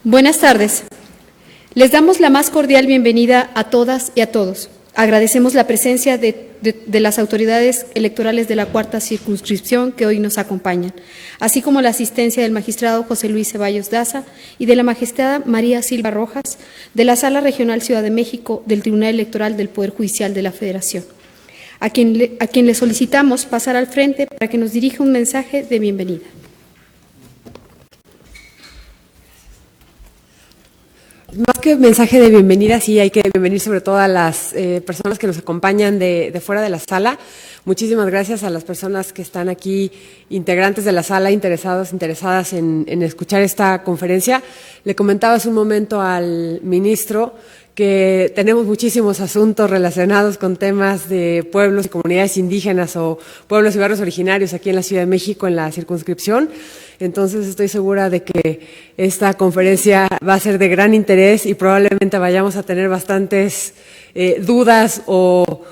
Buenas tardes. Les damos la más cordial bienvenida a todas y a todos. Agradecemos la presencia de las autoridades electorales de la cuarta circunscripción que hoy nos acompañan, así como la asistencia del magistrado José Luis Ceballos Daza y de la magistrada María Silva Rojas, de la Sala Regional Ciudad de México del Tribunal Electoral del Poder Judicial de la Federación, a quien le solicitamos pasar al frente para que nos dirija un mensaje de bienvenida. Más que mensaje de bienvenida, sí hay que bienvenir sobre todo a las personas que nos acompañan de fuera de la sala. Muchísimas gracias a las personas que están aquí, integrantes de la sala, interesadas en escuchar esta conferencia. Le comentaba hace un momento al ministro que tenemos muchísimos asuntos relacionados con temas de pueblos y comunidades indígenas o pueblos y barrios originarios aquí en la Ciudad de México, en la circunscripción. Entonces estoy segura de que esta conferencia va a ser de gran interés y probablemente vayamos a tener bastantes dudas o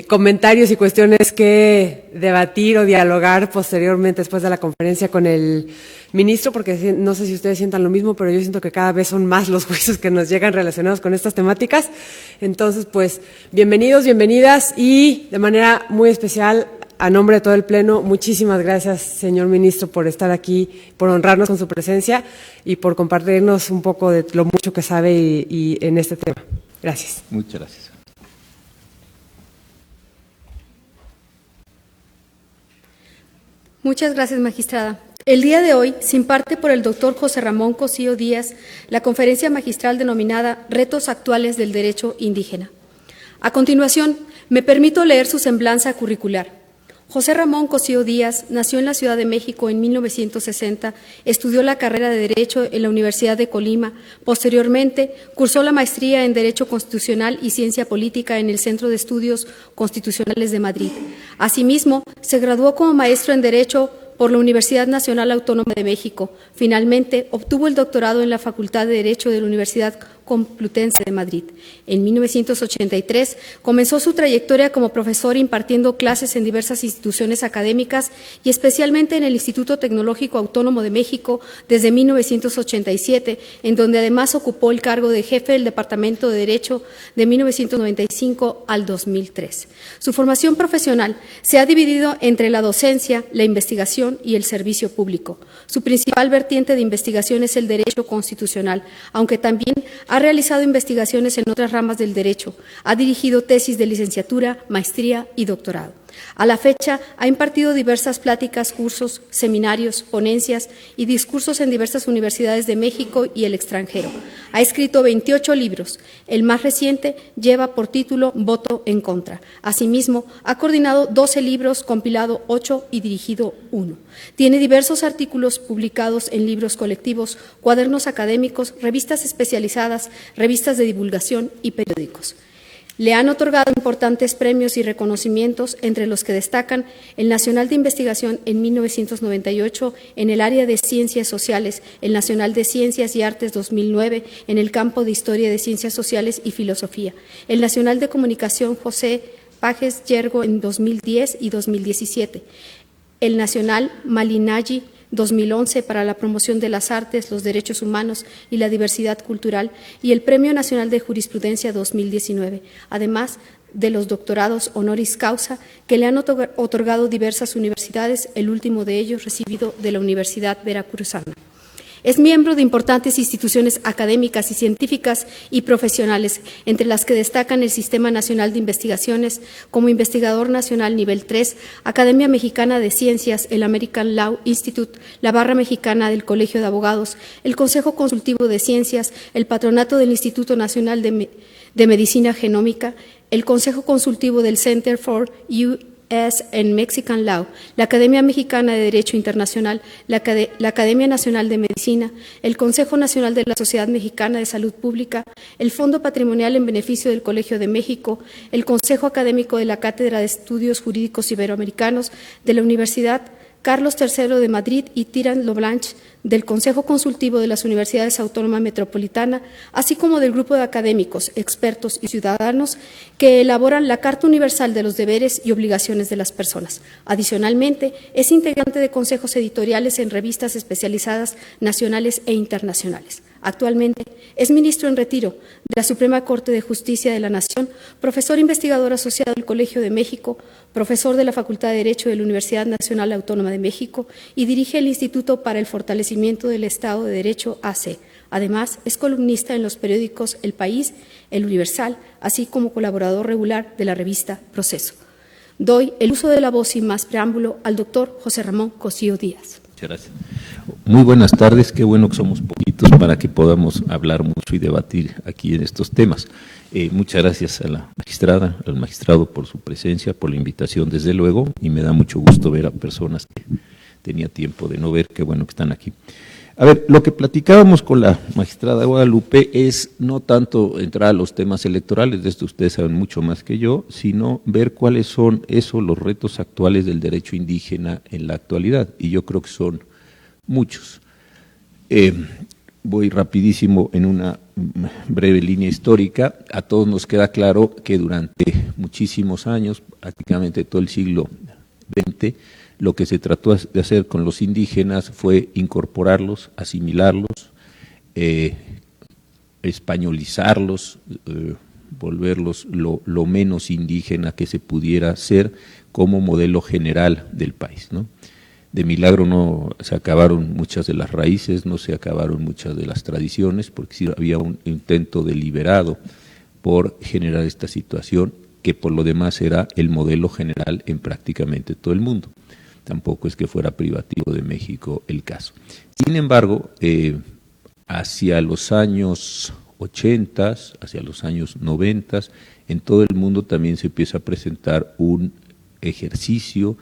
comentarios y cuestiones que debatir o dialogar posteriormente después de la conferencia con el ministro, porque no sé si ustedes sientan lo mismo, pero yo siento que cada vez son más los juicios que nos llegan relacionados con estas temáticas. Entonces, pues, bienvenidos, bienvenidas y de manera muy especial, a nombre de todo el Pleno, muchísimas gracias, señor ministro, por estar aquí, por honrarnos con su presencia y por compartirnos un poco de lo mucho que sabe y en este tema. Gracias. Muchas gracias. Muchas gracias, magistrada. El día de hoy se imparte por el doctor José Ramón Cosío Díaz la conferencia magistral denominada Retos Actuales del Derecho Indígena. A continuación, me permito leer su semblanza curricular. José Ramón Cosío Díaz nació en la Ciudad de México en 1960, estudió la carrera de Derecho en la Universidad de Colima, posteriormente cursó la maestría en Derecho Constitucional y Ciencia Política en el Centro de Estudios Constitucionales de Madrid. Asimismo, se graduó como maestro en Derecho por la Universidad Nacional Autónoma de México. Finalmente, obtuvo el doctorado en la Facultad de Derecho de la Universidad Complutense de Madrid. En 1983 comenzó su trayectoria como profesor impartiendo clases en diversas instituciones académicas y especialmente en el Instituto Tecnológico Autónomo de México desde 1987, en donde además ocupó el cargo de jefe del Departamento de Derecho de 1995 al 2003. Su formación profesional se ha dividido entre la docencia, la investigación y el servicio público. Su principal vertiente de investigación es el derecho constitucional, aunque también ha realizado investigaciones en otras ramas del derecho, ha dirigido tesis de licenciatura, maestría y doctorado. A la fecha, ha impartido diversas pláticas, cursos, seminarios, ponencias y discursos en diversas universidades de México y el extranjero. Ha escrito 28 libros. El más reciente lleva por título Voto en Contra. Asimismo, ha coordinado 12 libros, compilado 8 y dirigido 1. Tiene diversos artículos publicados en libros colectivos, cuadernos académicos, revistas especializadas, revistas de divulgación y periódicos. Le han otorgado importantes premios y reconocimientos, entre los que destacan el Nacional de Investigación en 1998 en el área de Ciencias Sociales, el Nacional de Ciencias y Artes 2009 en el campo de Historia de Ciencias Sociales y Filosofía, el Nacional de Comunicación José Pajes Yergo en 2010 y 2017, el Nacional Malinayi 2011 para la promoción de las artes, los derechos humanos y la diversidad cultural y el Premio Nacional de Jurisprudencia 2019, además de los doctorados honoris causa que le han otorgado diversas universidades, el último de ellos recibido de la Universidad Veracruzana. Es miembro de importantes instituciones académicas y científicas y profesionales, entre las que destacan el Sistema Nacional de Investigaciones como investigador nacional nivel 3, Academia Mexicana de Ciencias, el American Law Institute, la Barra Mexicana del Colegio de Abogados, el Consejo Consultivo de Ciencias, el Patronato del Instituto Nacional de Medicina Genómica, el Consejo Consultivo del Center for U.S. and Mexican Law, la Academia Mexicana de Derecho Internacional, la Academia Nacional de Medicina, el Consejo Nacional de la Sociedad Mexicana de Salud Pública, el Fondo Patrimonial en beneficio del Colegio de México, el Consejo Académico de la Cátedra de Estudios Jurídicos Iberoamericanos de la Universidad Carlos III de Madrid y Tirant Loblanche del Consejo Consultivo de las Universidades Autónoma Metropolitana, así como del grupo de académicos, expertos y ciudadanos que elaboran la Carta Universal de los Deberes y Obligaciones de las Personas. Adicionalmente, es integrante de consejos editoriales en revistas especializadas nacionales e internacionales. Actualmente es ministro en retiro de la Suprema Corte de Justicia de la Nación, profesor investigador asociado del Colegio de México, profesor de la Facultad de Derecho de la Universidad Nacional Autónoma de México y dirige el Instituto para el Fortalecimiento del Estado de Derecho, AC. Además, es columnista en los periódicos El País, El Universal, así como colaborador regular de la revista Proceso. Doy el uso de la voz sin más preámbulo al doctor José Ramón Cosío Díaz. Muchas gracias. Muy buenas tardes, qué bueno que somos poquitos para que podamos hablar mucho y debatir aquí en estos temas. Muchas gracias a la magistrada, al magistrado por su presencia, por la invitación desde luego, y me da mucho gusto ver a personas que tenía tiempo de no ver, qué bueno que están aquí. A ver, lo que platicábamos con la magistrada Guadalupe es no tanto entrar a los temas electorales, de esto ustedes saben mucho más que yo, sino ver cuáles son los retos actuales del derecho indígena en la actualidad, y yo creo que son muchos. Voy rapidísimo en una breve línea histórica. A todos nos queda claro que durante muchísimos años, prácticamente todo el siglo XX, lo que se trató de hacer con los indígenas fue incorporarlos, asimilarlos, españolizarlos, volverlos lo menos indígena que se pudiera ser como modelo general del país, ¿no? De milagro no se acabaron muchas de las raíces, no se acabaron muchas de las tradiciones, porque sí había un intento deliberado por generar esta situación, que por lo demás era el modelo general en prácticamente todo el mundo. Tampoco es que fuera privativo de México el caso. Sin embargo, hacia los años 80, hacia los años 90, en todo el mundo también se empieza a presentar un ejercicio,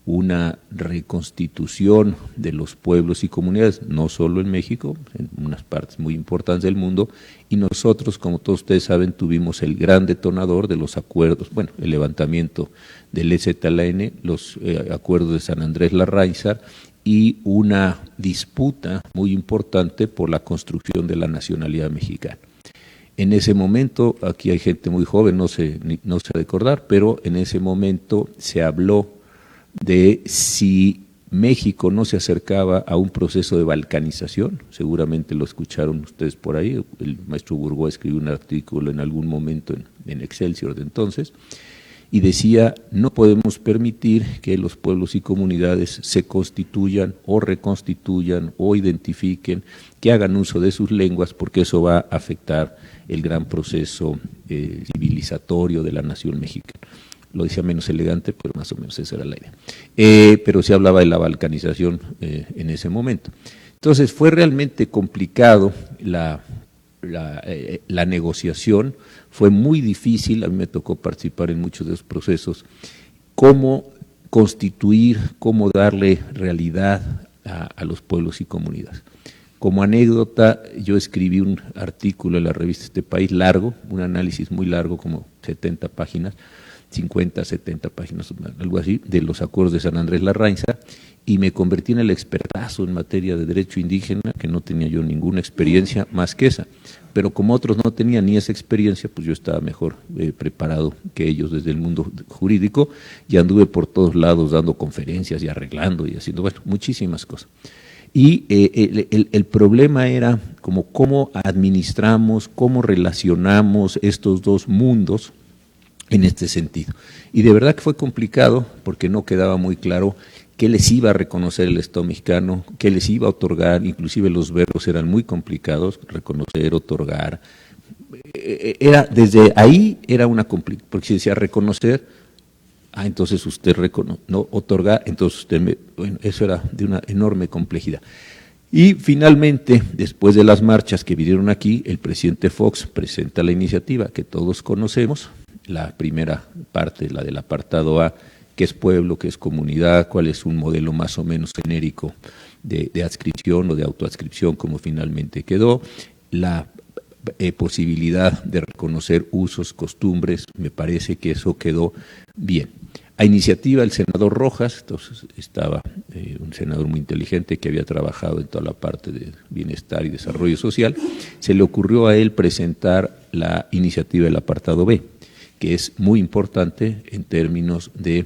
una reconstitución de los pueblos y comunidades, no solo en México, en unas partes muy importantes del mundo, y nosotros, como todos ustedes saben, tuvimos el gran detonador de los acuerdos, bueno, el levantamiento del EZLN, los acuerdos de San Andrés Larráinzar, y una disputa muy importante por la construcción de la nacionalidad mexicana. En ese momento, aquí hay gente muy joven, no sé recordar, pero en ese momento se habló de si México no se acercaba a un proceso de balcanización. Seguramente lo escucharon ustedes por ahí, el maestro Burgó escribió un artículo en algún momento en Excelsior de entonces, y decía, no podemos permitir que los pueblos y comunidades se constituyan o reconstituyan o identifiquen, que hagan uso de sus lenguas, porque eso va a afectar el gran proceso civilizatorio de la nación mexicana. Lo decía menos elegante, pero más o menos esa era la idea. Pero se hablaba de la balcanización en ese momento. Entonces fue realmente complicado la negociación, fue muy difícil, a mí me tocó participar en muchos de esos procesos, cómo constituir, cómo darle realidad a los pueblos y comunidades. Como anécdota, yo escribí un artículo en la revista Este País largo, un análisis muy largo, como 70 páginas, 50, 70 páginas, algo así, de los acuerdos de San Andrés Larráinzar, y me convertí en el expertazo en materia de derecho indígena, que no tenía yo ninguna experiencia más que esa, pero como otros no tenían ni esa experiencia, pues yo estaba mejor preparado que ellos desde el mundo jurídico, y anduve por todos lados dando conferencias y arreglando y haciendo, bueno, muchísimas cosas. Y el problema era como cómo administramos, cómo relacionamos estos dos mundos en este sentido. Y de verdad que fue complicado porque no quedaba muy claro qué les iba a reconocer el Estado mexicano, qué les iba a otorgar, inclusive los verbos eran muy complicados, reconocer, otorgar. Desde ahí era una complicación, porque si decía reconocer, entonces usted no otorgar, entonces usted bueno, eso era de una enorme complejidad. Y finalmente, después de las marchas que vinieron aquí, el presidente Fox presenta la iniciativa que todos conocemos, la primera parte, la del apartado A, qué es pueblo, qué es comunidad, cuál es un modelo más o menos genérico de adscripción o de autoadscripción, como finalmente quedó, la posibilidad de reconocer usos, costumbres, me parece que eso quedó bien. A iniciativa del senador Rojas, entonces estaba un senador muy inteligente que había trabajado en toda la parte de bienestar y desarrollo social, se le ocurrió a él presentar la iniciativa del apartado B, que es muy importante en términos de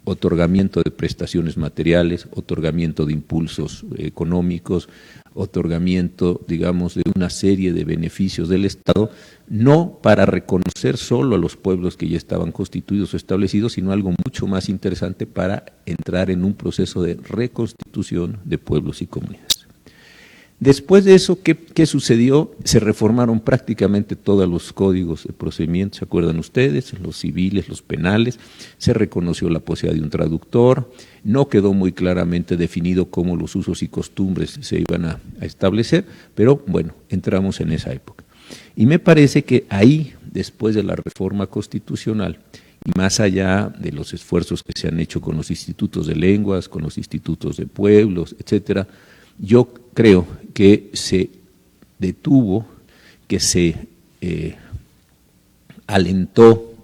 otorgamiento de prestaciones materiales, otorgamiento de impulsos económicos, otorgamiento, digamos, de una serie de beneficios del Estado, no para reconocer solo a los pueblos que ya estaban constituidos o establecidos, sino algo mucho más interesante para entrar en un proceso de reconstitución de pueblos y comunidades. Después de eso, ¿qué sucedió? Se reformaron prácticamente todos los códigos de procedimiento, ¿se acuerdan ustedes? Los civiles, los penales, se reconoció la posibilidad de un traductor, no quedó muy claramente definido cómo los usos y costumbres se iban a establecer, pero bueno, entramos en esa época. Y me parece que ahí, después de la reforma constitucional, y más allá de los esfuerzos que se han hecho con los institutos de lenguas, con los institutos de pueblos, etcétera, yo creo que se detuvo, que se alentó,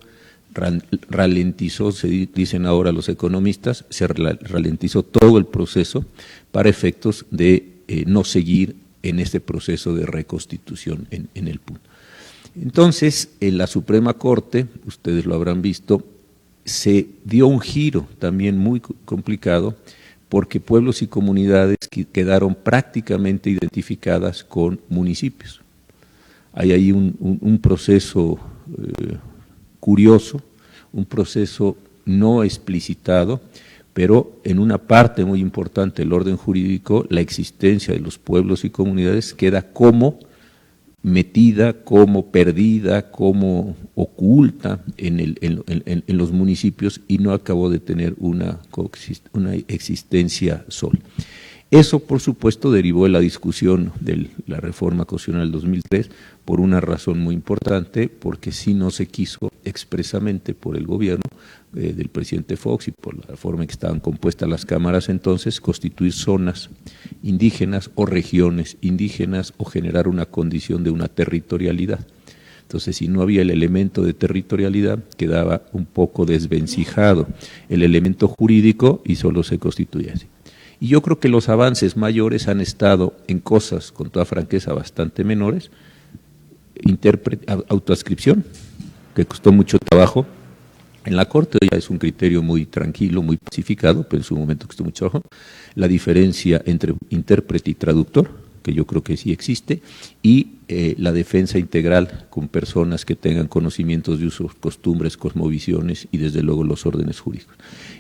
ralentizó, se dicen ahora los economistas, se ralentizó todo el proceso para efectos de no seguir en este proceso de reconstitución en el punto. Entonces, en la Suprema Corte, ustedes lo habrán visto, se dio un giro también muy complicado, porque pueblos y comunidades quedaron prácticamente identificadas con municipios. Hay ahí un proceso curioso, un proceso no explicitado, pero en una parte muy importante del orden jurídico, la existencia de los pueblos y comunidades queda como metida, como perdida, como oculta en los municipios y no acabó de tener una existencia sola. Eso, por supuesto, derivó de la discusión de la reforma constitucional del 2003 por una razón muy importante, porque sí no se quiso expresamente por el gobierno del presidente Fox y por la forma en que estaban compuestas las cámaras entonces, constituir zonas indígenas o regiones indígenas o generar una condición de una territorialidad. Entonces, si no había el elemento de territorialidad, quedaba un poco desvencijado el elemento jurídico y solo se constituía así. Y yo creo que los avances mayores han estado en cosas, con toda franqueza, bastante menores. Autoadscripción, que costó mucho trabajo en la Corte, ya es un criterio muy tranquilo, muy pacificado, pero en su momento costó mucho trabajo. La diferencia entre intérprete y traductor, que yo creo que sí existe, y la defensa integral con personas que tengan conocimientos de usos, costumbres, cosmovisiones y desde luego los órdenes jurídicos.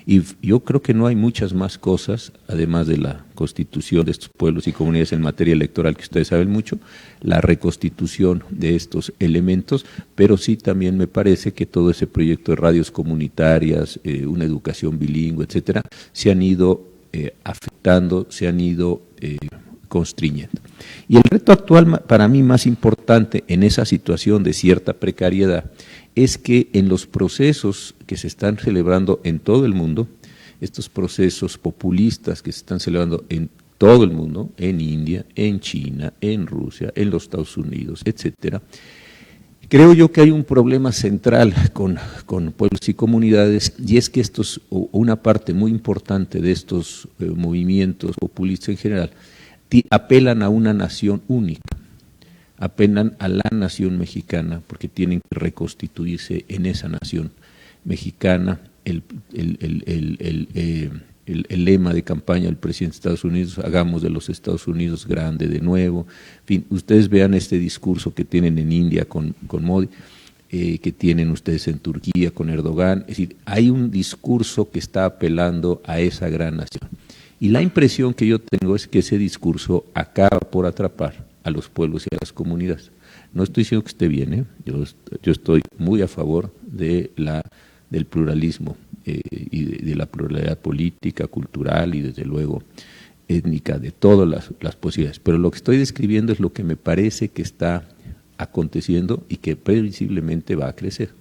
Y yo creo que no hay muchas más cosas, además de la constitución de estos pueblos y comunidades en materia electoral, que ustedes saben mucho, la reconstitución de estos elementos, pero sí también me parece que todo ese proyecto de radios comunitarias, una educación bilingüe, etcétera, se han ido afectando, se han ido constriñendo. Y el reto actual para mí más importante en esa situación de cierta precariedad es que en los procesos que se están celebrando en todo el mundo, estos procesos populistas que se están celebrando en todo el mundo, en India, en China, en Rusia, en los Estados Unidos, etcétera, creo yo que hay un problema central con pueblos y comunidades, y es que una parte muy importante de estos movimientos populistas en general apelan a una nación única, apelan a la nación mexicana, porque tienen que reconstituirse en esa nación mexicana. El lema de campaña del presidente de Estados Unidos, hagamos de los Estados Unidos grande de nuevo. En fin, ustedes vean este discurso que tienen en India con Modi, que tienen ustedes en Turquía con Erdogan. Es decir, hay un discurso que está apelando a esa gran nación. Y la impresión que yo tengo es que ese discurso acaba por atrapar a los pueblos y a las comunidades. No estoy diciendo que esté bien, yo estoy muy a favor del pluralismo y de la pluralidad política, cultural y desde luego étnica, de todas las posibilidades. Pero lo que estoy describiendo es lo que me parece que está aconteciendo y que previsiblemente va a crecer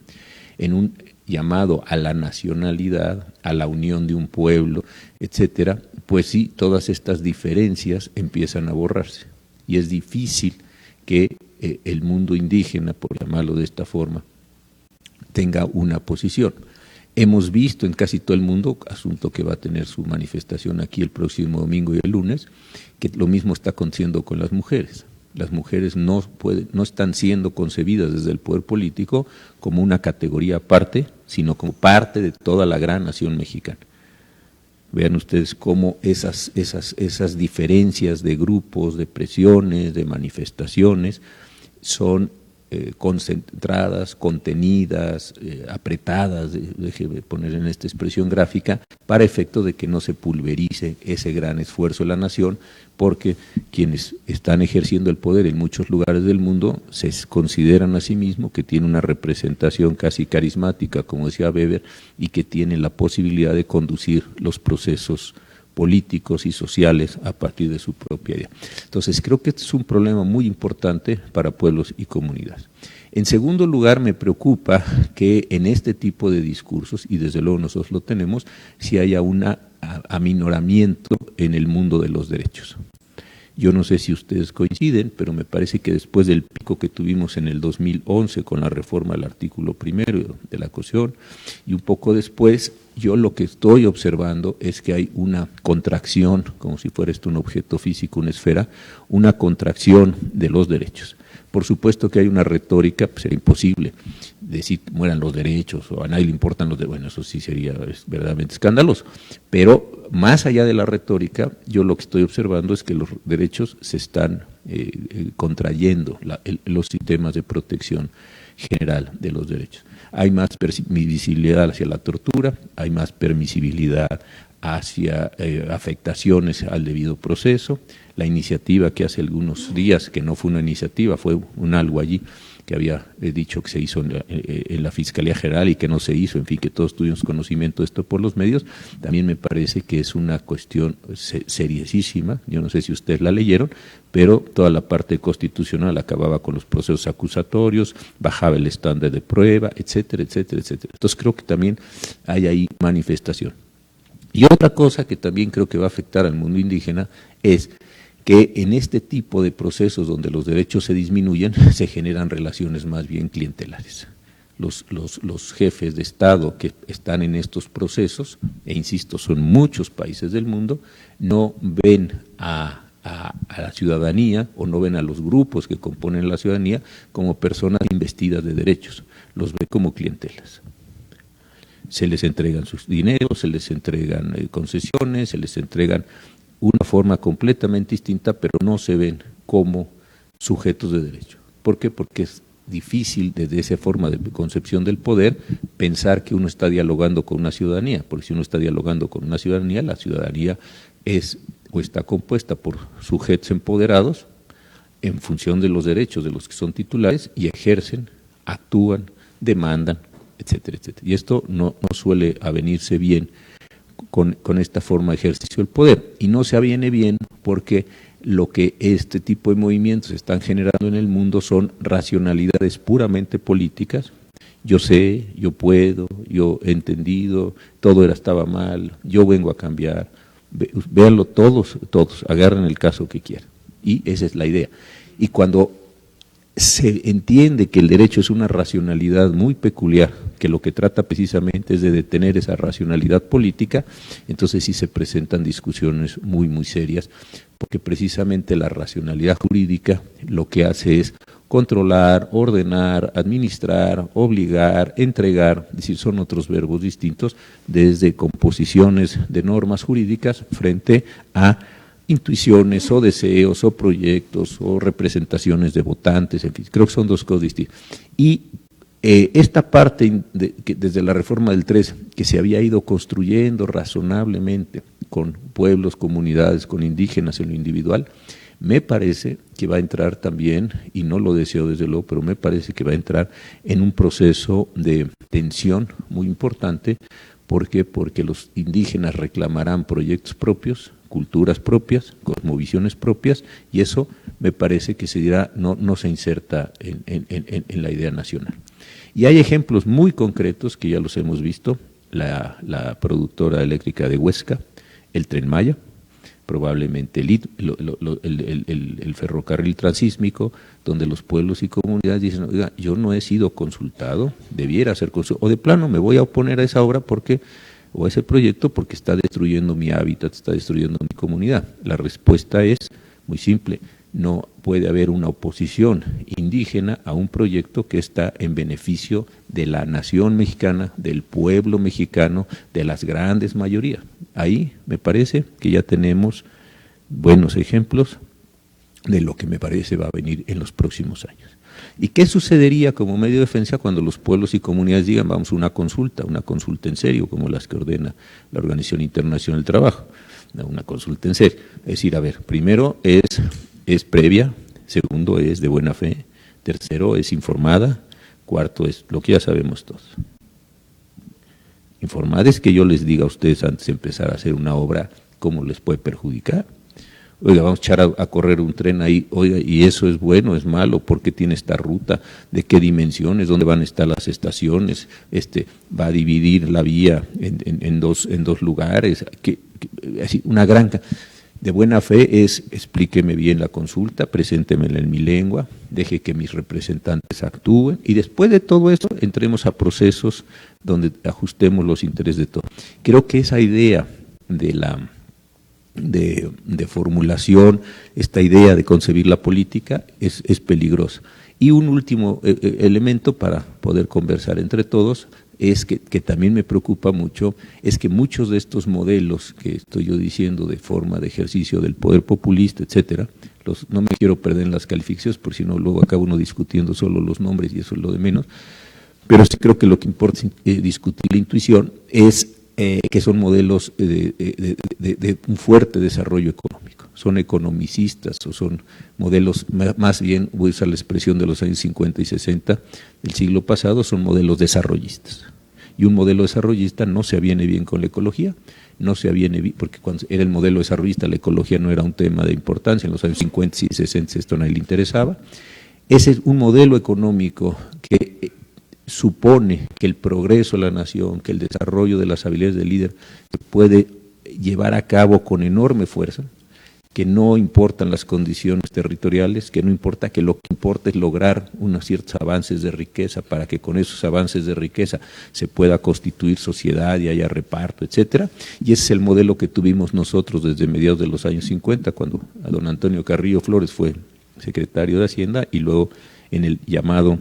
en un llamado a la nacionalidad, a la unión de un pueblo, etcétera. Pues sí, todas estas diferencias empiezan a borrarse y es difícil que el mundo indígena, por llamarlo de esta forma, tenga una posición. Hemos visto en casi todo el mundo, asunto que va a tener su manifestación aquí el próximo domingo y el lunes, que lo mismo está aconteciendo con las mujeres. Las mujeres no están siendo concebidas desde el poder político como una categoría aparte, sino como parte de toda la gran nación mexicana. Vean ustedes cómo esas diferencias de grupos, de presiones, de manifestaciones, son concentradas, contenidas, apretadas, déjeme poner en esta expresión gráfica, para efecto de que no se pulverice ese gran esfuerzo de la nación, porque quienes están ejerciendo el poder en muchos lugares del mundo se consideran a sí mismos que tienen una representación casi carismática, como decía Weber, y que tienen la posibilidad de conducir los procesos políticos y sociales a partir de su propia idea. Entonces, creo que este es un problema muy importante para pueblos y comunidades. En segundo lugar, me preocupa que en este tipo de discursos, y desde luego nosotros lo tenemos, si haya un aminoramiento en el mundo de los derechos. Yo no sé si ustedes coinciden, pero me parece que después del pico que tuvimos en el 2011 con la reforma del artículo 1 de la Constitución, y un poco después, yo lo que estoy observando es que hay una contracción, como si fuera esto un objeto físico, una esfera, una contracción de los derechos. Por supuesto que hay una retórica, pues sería imposible decir mueran los derechos o a nadie le importan los derechos, bueno, eso sí sería verdaderamente escandaloso, pero más allá de la retórica, yo lo que estoy observando es que los derechos se están contrayendo, los sistemas de protección general de los derechos. Hay más permisibilidad hacia la tortura, hay más permisibilidad hacia afectaciones al debido proceso. La iniciativa que hace algunos días, que no fue una iniciativa, fue un algo allí que había dicho que se hizo en la Fiscalía General y que no se hizo, en fin, que todos tuvimos conocimiento de esto por los medios, también me parece que es una cuestión seriosísima. Yo no sé si ustedes la leyeron, pero toda la parte constitucional acababa con los procesos acusatorios, bajaba el estándar de prueba, etcétera, etcétera, etcétera. Entonces creo que también hay ahí manifestación. Y otra cosa que también creo que va a afectar al mundo indígena es que en este tipo de procesos donde los derechos se disminuyen, se generan relaciones más bien clientelares. Los jefes de Estado que están en estos procesos, e insisto, son muchos países del mundo, no ven a la ciudadanía o no ven a los grupos que componen la ciudadanía como personas investidas de derechos, los ven como clientelas. Se les entregan sus dineros, se les entregan concesiones, se les entregan una forma completamente distinta, pero no se ven como sujetos de derecho. ¿Por qué? Porque es difícil desde esa forma de concepción del poder pensar que uno está dialogando con una ciudadanía, porque si uno está dialogando con una ciudadanía, la ciudadanía es o está compuesta por sujetos empoderados en función de los derechos de los que son titulares y ejercen, actúan, demandan, etcétera, etcétera. Y esto no suele avenirse bien con esta forma de ejercicio del poder, y no se aviene bien porque lo que este tipo de movimientos están generando en el mundo son racionalidades puramente políticas. Yo sé, yo puedo, yo he entendido, todo estaba mal, yo vengo a cambiar. Véanlo todos, agarren el caso que quieran. Y esa es la idea. Y cuando se entiende que el derecho es una racionalidad muy peculiar, que lo que trata precisamente es de detener esa racionalidad política, entonces sí se presentan discusiones muy, muy serias, porque precisamente la racionalidad jurídica lo que hace es controlar, ordenar, administrar, obligar, entregar, es decir, son otros verbos distintos, desde composiciones de normas jurídicas frente a intuiciones o deseos o proyectos o representaciones de votantes, en fin, creo que son dos cosas distintas. Y esta parte que desde la reforma del 3, que se había ido construyendo razonablemente con pueblos, comunidades, con indígenas en lo individual, me parece que va a entrar también, y no lo deseo desde luego, pero me parece que va a entrar en un proceso de tensión muy importante. ¿Por qué? Porque los indígenas reclamarán proyectos propios, culturas propias, cosmovisiones propias, y eso me parece que se dirá, no se inserta en la idea nacional. Y hay ejemplos muy concretos que ya los hemos visto, la productora eléctrica de Huesca, el Tren Maya, probablemente el ferrocarril transísmico, donde los pueblos y comunidades dicen, oiga, yo no he sido consultado, debiera ser consultado, o de plano me voy a oponer a esa obra o a ese proyecto porque está destruyendo mi hábitat, está destruyendo mi comunidad. La respuesta es muy simple, no puede haber una oposición indígena a un proyecto que está en beneficio de la nación mexicana, del pueblo mexicano, de las grandes mayorías. Ahí me parece que ya tenemos buenos ejemplos de lo que me parece va a venir en los próximos años. ¿Y qué sucedería como medio de defensa cuando los pueblos y comunidades digan vamos a una consulta en serio, como las que ordena la Organización Internacional del Trabajo? Una consulta en serio. Es decir, a ver, primero es previa, segundo es de buena fe, tercero es informada, cuarto es lo que ya sabemos todos. Informada es que yo les diga a ustedes antes de empezar a hacer una obra cómo les puede perjudicar. Oiga, vamos a echar a correr un tren ahí, oiga, y eso es bueno, es malo, ¿por qué tiene esta ruta? ¿De qué dimensiones? ¿Dónde van a estar las estaciones? Va a dividir la vía en dos lugares, así, una gran... De buena fe es, explíqueme bien la consulta, preséntemela en mi lengua, deje que mis representantes actúen y después de todo eso entremos a procesos donde ajustemos los intereses de todos. Creo que esa idea de formulación, esta idea de concebir la política es peligrosa. Y un último elemento para poder conversar entre todos es que también me preocupa mucho, es que muchos de estos modelos que estoy yo diciendo de forma de ejercicio del poder populista, etcétera, no me quiero perder en las calificaciones, porque si no luego acaba uno discutiendo solo los nombres y eso es lo de menos, pero sí creo que lo que importa es discutir la intuición, es que son modelos de un fuerte desarrollo económico, son economicistas o son modelos, más bien voy a usar la expresión de los años 50 y 60 del siglo pasado, son modelos desarrollistas. Y un modelo desarrollista no se aviene bien con la ecología, no se aviene bien, porque cuando era el modelo desarrollista la ecología no era un tema de importancia, en los años 50 y 60 esto a nadie le interesaba. Ese es un modelo económico que supone que el progreso de la nación, que el desarrollo de las habilidades del líder se puede llevar a cabo con enorme fuerza, que no importan las condiciones territoriales, que no importa, que lo que importa es lograr unos ciertos avances de riqueza para que con esos avances de riqueza se pueda constituir sociedad y haya reparto, etcétera. Y ese es el modelo que tuvimos nosotros desde mediados de los años 50, cuando a don Antonio Carrillo Flores fue secretario de Hacienda y luego en el llamado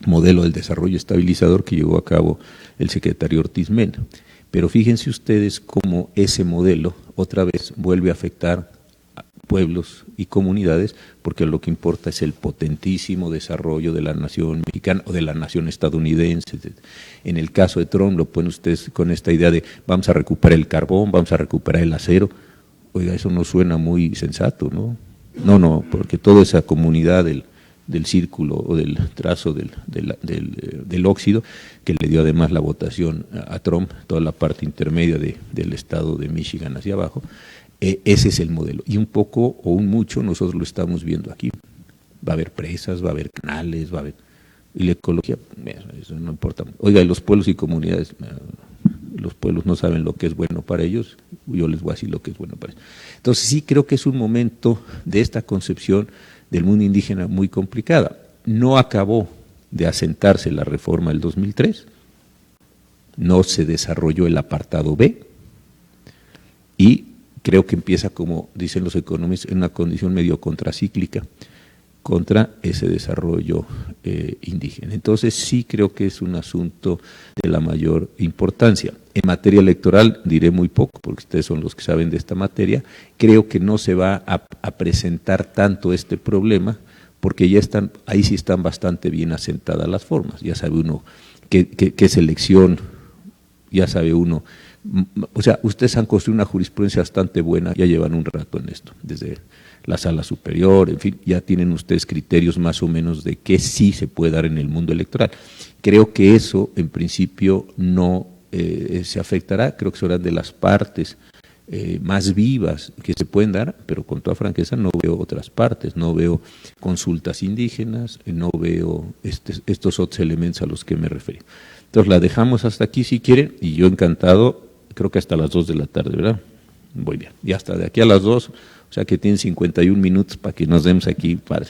modelo del desarrollo estabilizador que llevó a cabo el secretario Ortiz Mena. Pero fíjense ustedes cómo ese modelo otra vez vuelve a afectar a pueblos y comunidades, porque lo que importa es el potentísimo desarrollo de la nación mexicana o de la nación estadounidense. En el caso de Trump lo ponen ustedes con esta idea de vamos a recuperar el carbón, vamos a recuperar el acero. Oiga, eso no suena muy sensato, ¿no? No, porque toda esa comunidad del círculo o del trazo del óxido, que le dio además la votación a Trump, toda la parte intermedia del estado de Michigan hacia abajo, ese es el modelo. Y un poco o un mucho nosotros lo estamos viendo aquí. Va a haber presas, va a haber canales, va a haber... Y la ecología, eso no importa. Oiga, y los pueblos y comunidades, los pueblos no saben lo que es bueno para ellos, yo les voy a decir lo que es bueno para ellos. Entonces sí creo que es un momento de esta concepción del mundo indígena muy complicada. No acabó de asentarse la reforma del 2003, no se desarrolló el apartado B y creo que empieza, como dicen los economistas, en una condición medio contracíclica contra ese desarrollo indígena. Entonces sí creo que es un asunto de la mayor importancia. En materia electoral diré muy poco, porque ustedes son los que saben de esta materia. Creo que no se va a presentar tanto este problema, porque ya están, ahí sí están bastante bien asentadas las formas. Ya sabe uno qué es elección, ya sabe uno. O sea, ustedes han construido una jurisprudencia bastante buena, ya llevan un rato en esto, desde la sala superior, en fin, ya tienen ustedes criterios más o menos de qué sí se puede dar en el mundo electoral. Creo que eso, en principio, no se afectará, creo que serán de las partes más vivas que se pueden dar, pero con toda franqueza no veo otras partes, no veo consultas indígenas, no veo estos otros elementos a los que me referí. Entonces la dejamos hasta aquí si quieren, y yo encantado, creo que hasta las 2 de la tarde, ¿verdad? Muy bien, y hasta de aquí a las 2, o sea que tienen 51 minutos para que nos demos aquí, padre.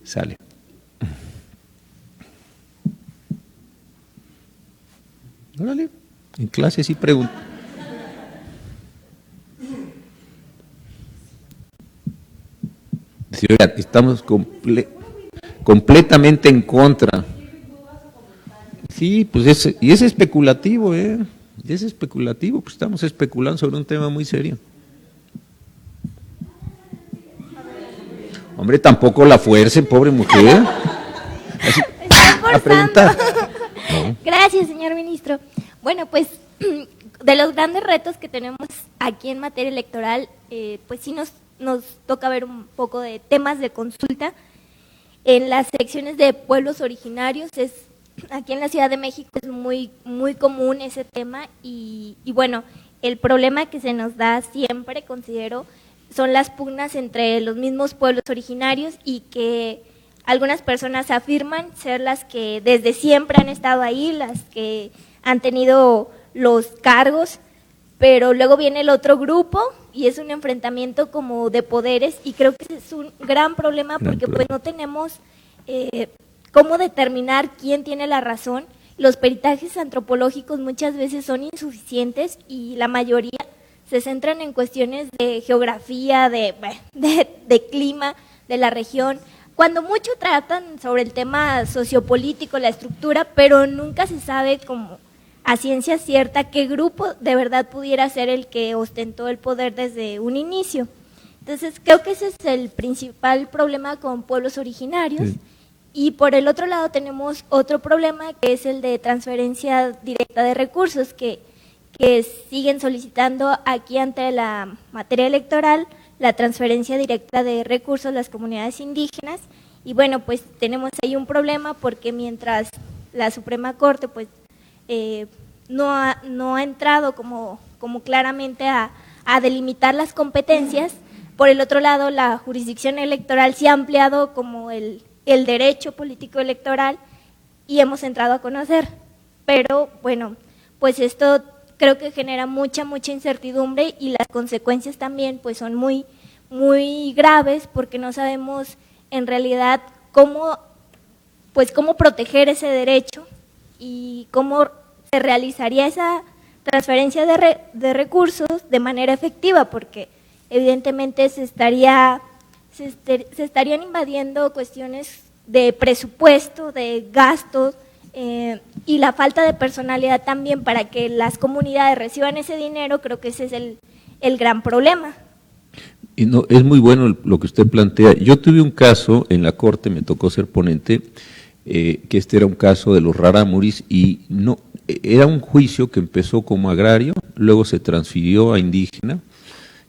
Sale. Órale, en clase sí pregunto. Sí, oigan, estamos completamente en contra. Sí, pues y es especulativo, es especulativo, pues estamos especulando sobre un tema muy serio. Hombre, tampoco la fuerce, pobre mujer. Así, a preguntar. No. Gracias, señor ministro. Bueno, pues de los grandes retos que tenemos aquí en materia electoral, pues sí nos toca ver un poco de temas de consulta. En las secciones de pueblos originarios, aquí en la Ciudad de México es muy común ese tema y bueno, el problema que se nos da siempre, considero, son las pugnas entre los mismos pueblos originarios y que algunas personas afirman ser las que desde siempre han estado ahí, las que han tenido los cargos, pero luego viene el otro grupo y es un enfrentamiento como de poderes y creo que es un gran problema porque pues no tenemos cómo determinar quién tiene la razón. Los peritajes antropológicos muchas veces son insuficientes y la mayoría se centran en cuestiones de geografía, de clima, de la región, cuando mucho tratan sobre el tema sociopolítico, la estructura, pero nunca se sabe como a ciencia cierta qué grupo de verdad pudiera ser el que ostentó el poder desde un inicio. Entonces creo que ese es el principal problema con pueblos originarios. Sí. Y por el otro lado tenemos otro problema que es el de transferencia directa de recursos que siguen solicitando aquí ante la materia electoral la transferencia directa de recursos a las comunidades indígenas y bueno, pues tenemos ahí un problema porque mientras la Suprema Corte pues no ha entrado como claramente a delimitar las competencias, por el otro lado la jurisdicción electoral sí ha ampliado como el derecho político electoral y hemos entrado a conocer, pero bueno, pues esto creo que genera mucha incertidumbre y las consecuencias también pues son muy graves porque no sabemos en realidad cómo proteger ese derecho y cómo se realizaría esa transferencia de recursos de manera efectiva porque evidentemente se estarían invadiendo cuestiones de presupuesto, de gastos, y la falta de personalidad también para que las comunidades reciban ese dinero, creo que ese es el gran problema. Y no, es muy bueno lo que usted plantea. Yo tuve un caso en la Corte, me tocó ser ponente, que este era un caso de los rarámuris y no era un juicio que empezó como agrario, luego se transfirió a indígena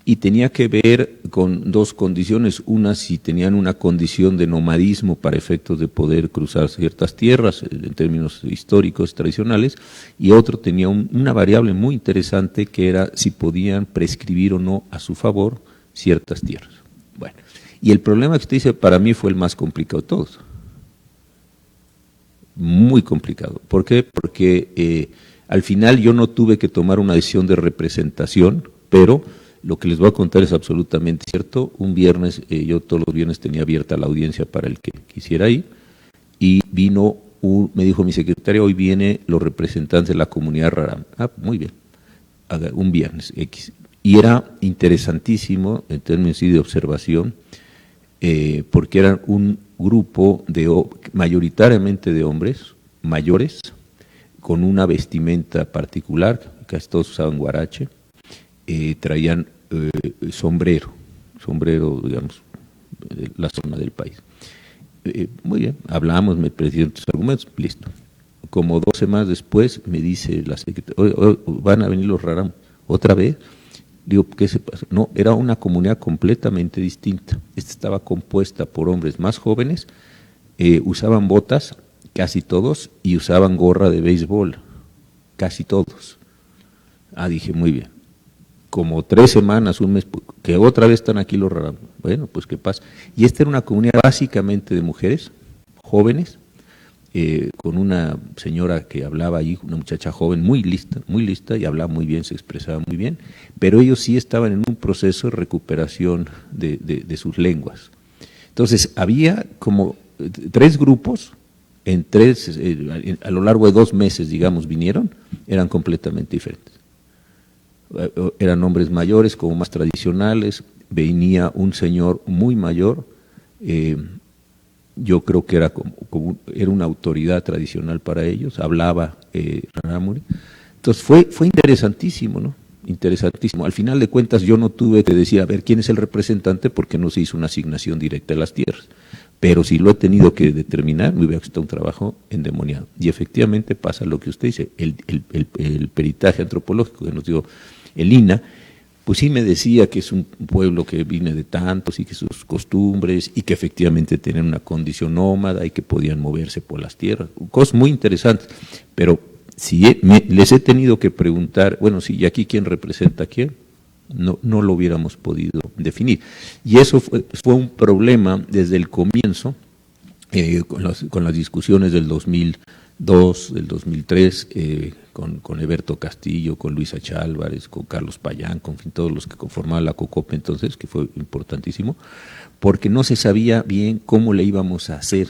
y tenía que ver con dos condiciones, una si tenían una condición de nomadismo para efectos de poder cruzar ciertas tierras en términos históricos, tradicionales, y otro tenía una variable muy interesante que era si podían prescribir o no a su favor ciertas tierras. Bueno, y el problema que usted dice para mí fue el más complicado de todos, muy complicado. ¿Por qué? Porque al final yo no tuve que tomar una decisión de representación, pero lo que les voy a contar es absolutamente cierto. Un viernes, yo todos los viernes tenía abierta la audiencia para el que quisiera ir, y me dijo mi secretaria, hoy vienen los representantes de la comunidad rarámuri. Ah, muy bien, un viernes X. Y era interesantísimo en términos de observación, porque eran un grupo mayoritariamente de hombres mayores, con una vestimenta particular, casi todos usaban guarache, traían sombrero, digamos, de la zona del país. Muy bien, hablamos, me presentaron tus argumentos, listo. Como 2 semanas después me dice la secretaria, van a venir los rarámuris, ¿otra vez? Digo, ¿qué se pasa? No, era una comunidad completamente distinta. Esta estaba compuesta por hombres más jóvenes, usaban botas, casi todos, y usaban gorra de béisbol, casi todos. Dije, muy bien. Como 3 semanas, un mes, que otra vez están aquí los rarámuris. Bueno, pues ¿qué pasa? Y esta era una comunidad básicamente de mujeres, jóvenes, con una señora que hablaba ahí, una muchacha joven, muy lista y hablaba muy bien, se expresaba muy bien, pero ellos sí estaban en un proceso de recuperación de sus lenguas. Entonces, había como 3 grupos, a lo largo de 2 meses, digamos, vinieron, eran completamente diferentes. Eran hombres mayores, como más tradicionales, venía un señor muy mayor, yo creo que era era una autoridad tradicional para ellos, hablaba Rarámuri. Entonces fue interesantísimo, ¿no? Interesantísimo. Al final de cuentas yo no tuve que decir, a ver, ¿quién es el representante? Porque no se hizo una asignación directa de las tierras. Pero si lo he tenido que determinar, me hubiera costado un trabajo endemoniado. Y efectivamente pasa lo que usted dice, el peritaje antropológico que nos dio el INAH, pues sí me decía que es un pueblo que viene de tantos y que sus costumbres y que efectivamente tienen una condición nómada y que podían moverse por las tierras, cosas muy interesantes, pero si les he tenido que preguntar, bueno, sí, ¿y aquí quién representa a quién? No lo hubiéramos podido definir. Y eso fue un problema desde el comienzo, con las discusiones del 2002, del 2003, con Eberto Castillo, con Luisa Chálvarez, con Carlos Payán, con todos los que conformaban la COCOPE entonces, que fue importantísimo, porque no se sabía bien cómo le íbamos a hacer.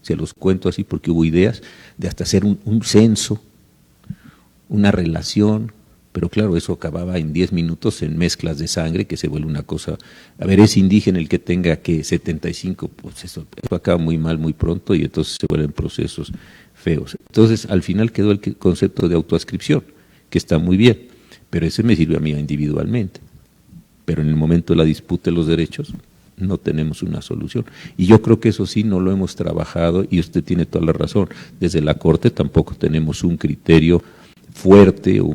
Se los cuento así porque hubo ideas de hasta hacer un censo, una relación, pero claro, eso acababa en 10 minutos en mezclas de sangre, que se vuelve una cosa, a ver, es indígena el que tenga que 75, pues eso acaba muy mal muy pronto y entonces se vuelven procesos feos. Entonces, al final quedó el concepto de autoascripción, que está muy bien, pero ese me sirve a mí individualmente. Pero en el momento de la disputa de los derechos, no tenemos una solución. Y yo creo que eso sí no lo hemos trabajado, y usted tiene toda la razón. Desde la Corte tampoco tenemos un criterio fuerte o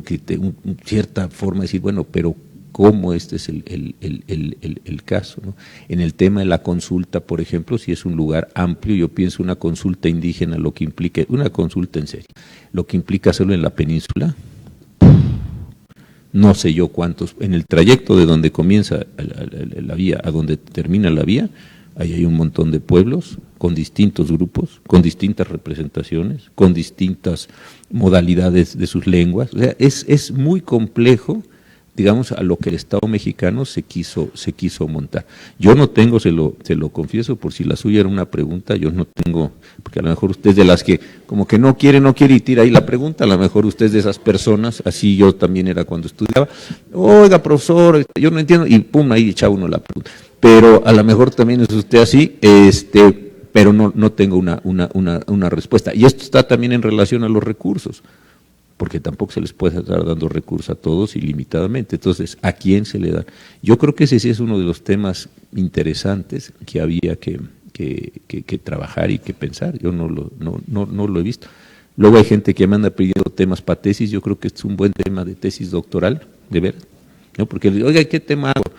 cierta forma de decir, bueno, pero ¿cómo este es el caso, ¿no? En el tema de la consulta, por ejemplo, si es un lugar amplio, yo pienso una consulta indígena, lo que implica, una consulta en serio, lo que implica hacerlo en la península, no sé yo cuántos, en el trayecto de donde comienza la vía a donde termina la vía, ahí hay un montón de pueblos con distintos grupos, con distintas representaciones, con distintas modalidades de sus lenguas. O sea, es muy complejo, digamos, a lo que el Estado mexicano se quiso montar. Yo no tengo, se lo confieso, por si la suya era una pregunta, yo no tengo, porque a lo mejor usted es de las que como que no quiere y tira ahí la pregunta, a lo mejor usted es de esas personas, así yo también era cuando estudiaba, oiga, profesor, yo no entiendo, y pum, ahí echaba uno la pregunta. Pero a lo mejor también es usted así, pero no tengo una respuesta. Y esto está también en relación a los recursos, porque tampoco se les puede estar dando recursos a todos ilimitadamente. Entonces, ¿a quién se le da? Yo creo que ese sí es uno de los temas interesantes que había que trabajar y que pensar. Yo no lo he visto. Luego hay gente que me anda pidiendo temas para tesis. Yo creo que es un buen tema de tesis doctoral, de ver, ¿no? Porque, oiga, ¿qué tema hago?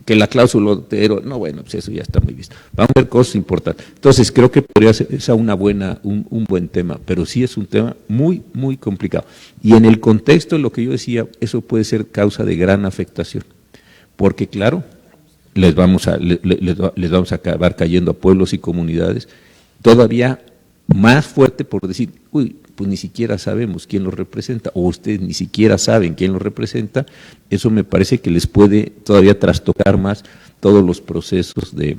Que la cláusula, pero no, bueno, pues eso ya está muy visto. Vamos a ver cosas importantes. Entonces, creo que podría ser esa un buen tema, pero sí es un tema muy, muy complicado. Y en el contexto de lo que yo decía, eso puede ser causa de gran afectación, porque claro, les vamos a acabar cayendo a pueblos y comunidades todavía más fuerte por decir, uy, pues ni siquiera sabemos quién los representa, o ustedes ni siquiera saben quién los representa. Eso me parece que les puede todavía trastocar más todos los procesos de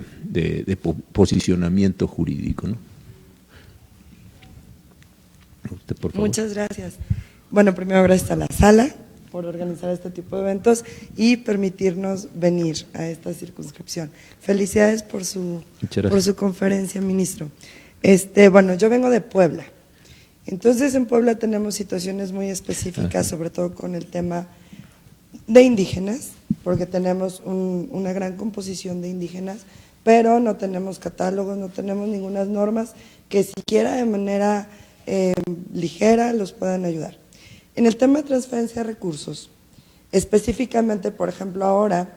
posicionamiento jurídico, ¿no? Usted, por favor. Muchas gracias. Bueno, primero gracias a la sala por organizar este tipo de eventos y permitirnos venir a esta circunscripción. Felicidades por su conferencia, ministro. Bueno, yo vengo de Puebla. Entonces, en Puebla tenemos situaciones muy específicas, sobre todo con el tema de indígenas, porque tenemos una gran composición de indígenas, pero no tenemos catálogos, no tenemos ninguna normas que siquiera de manera ligera los puedan ayudar. En el tema de transferencia de recursos, específicamente, por ejemplo, ahora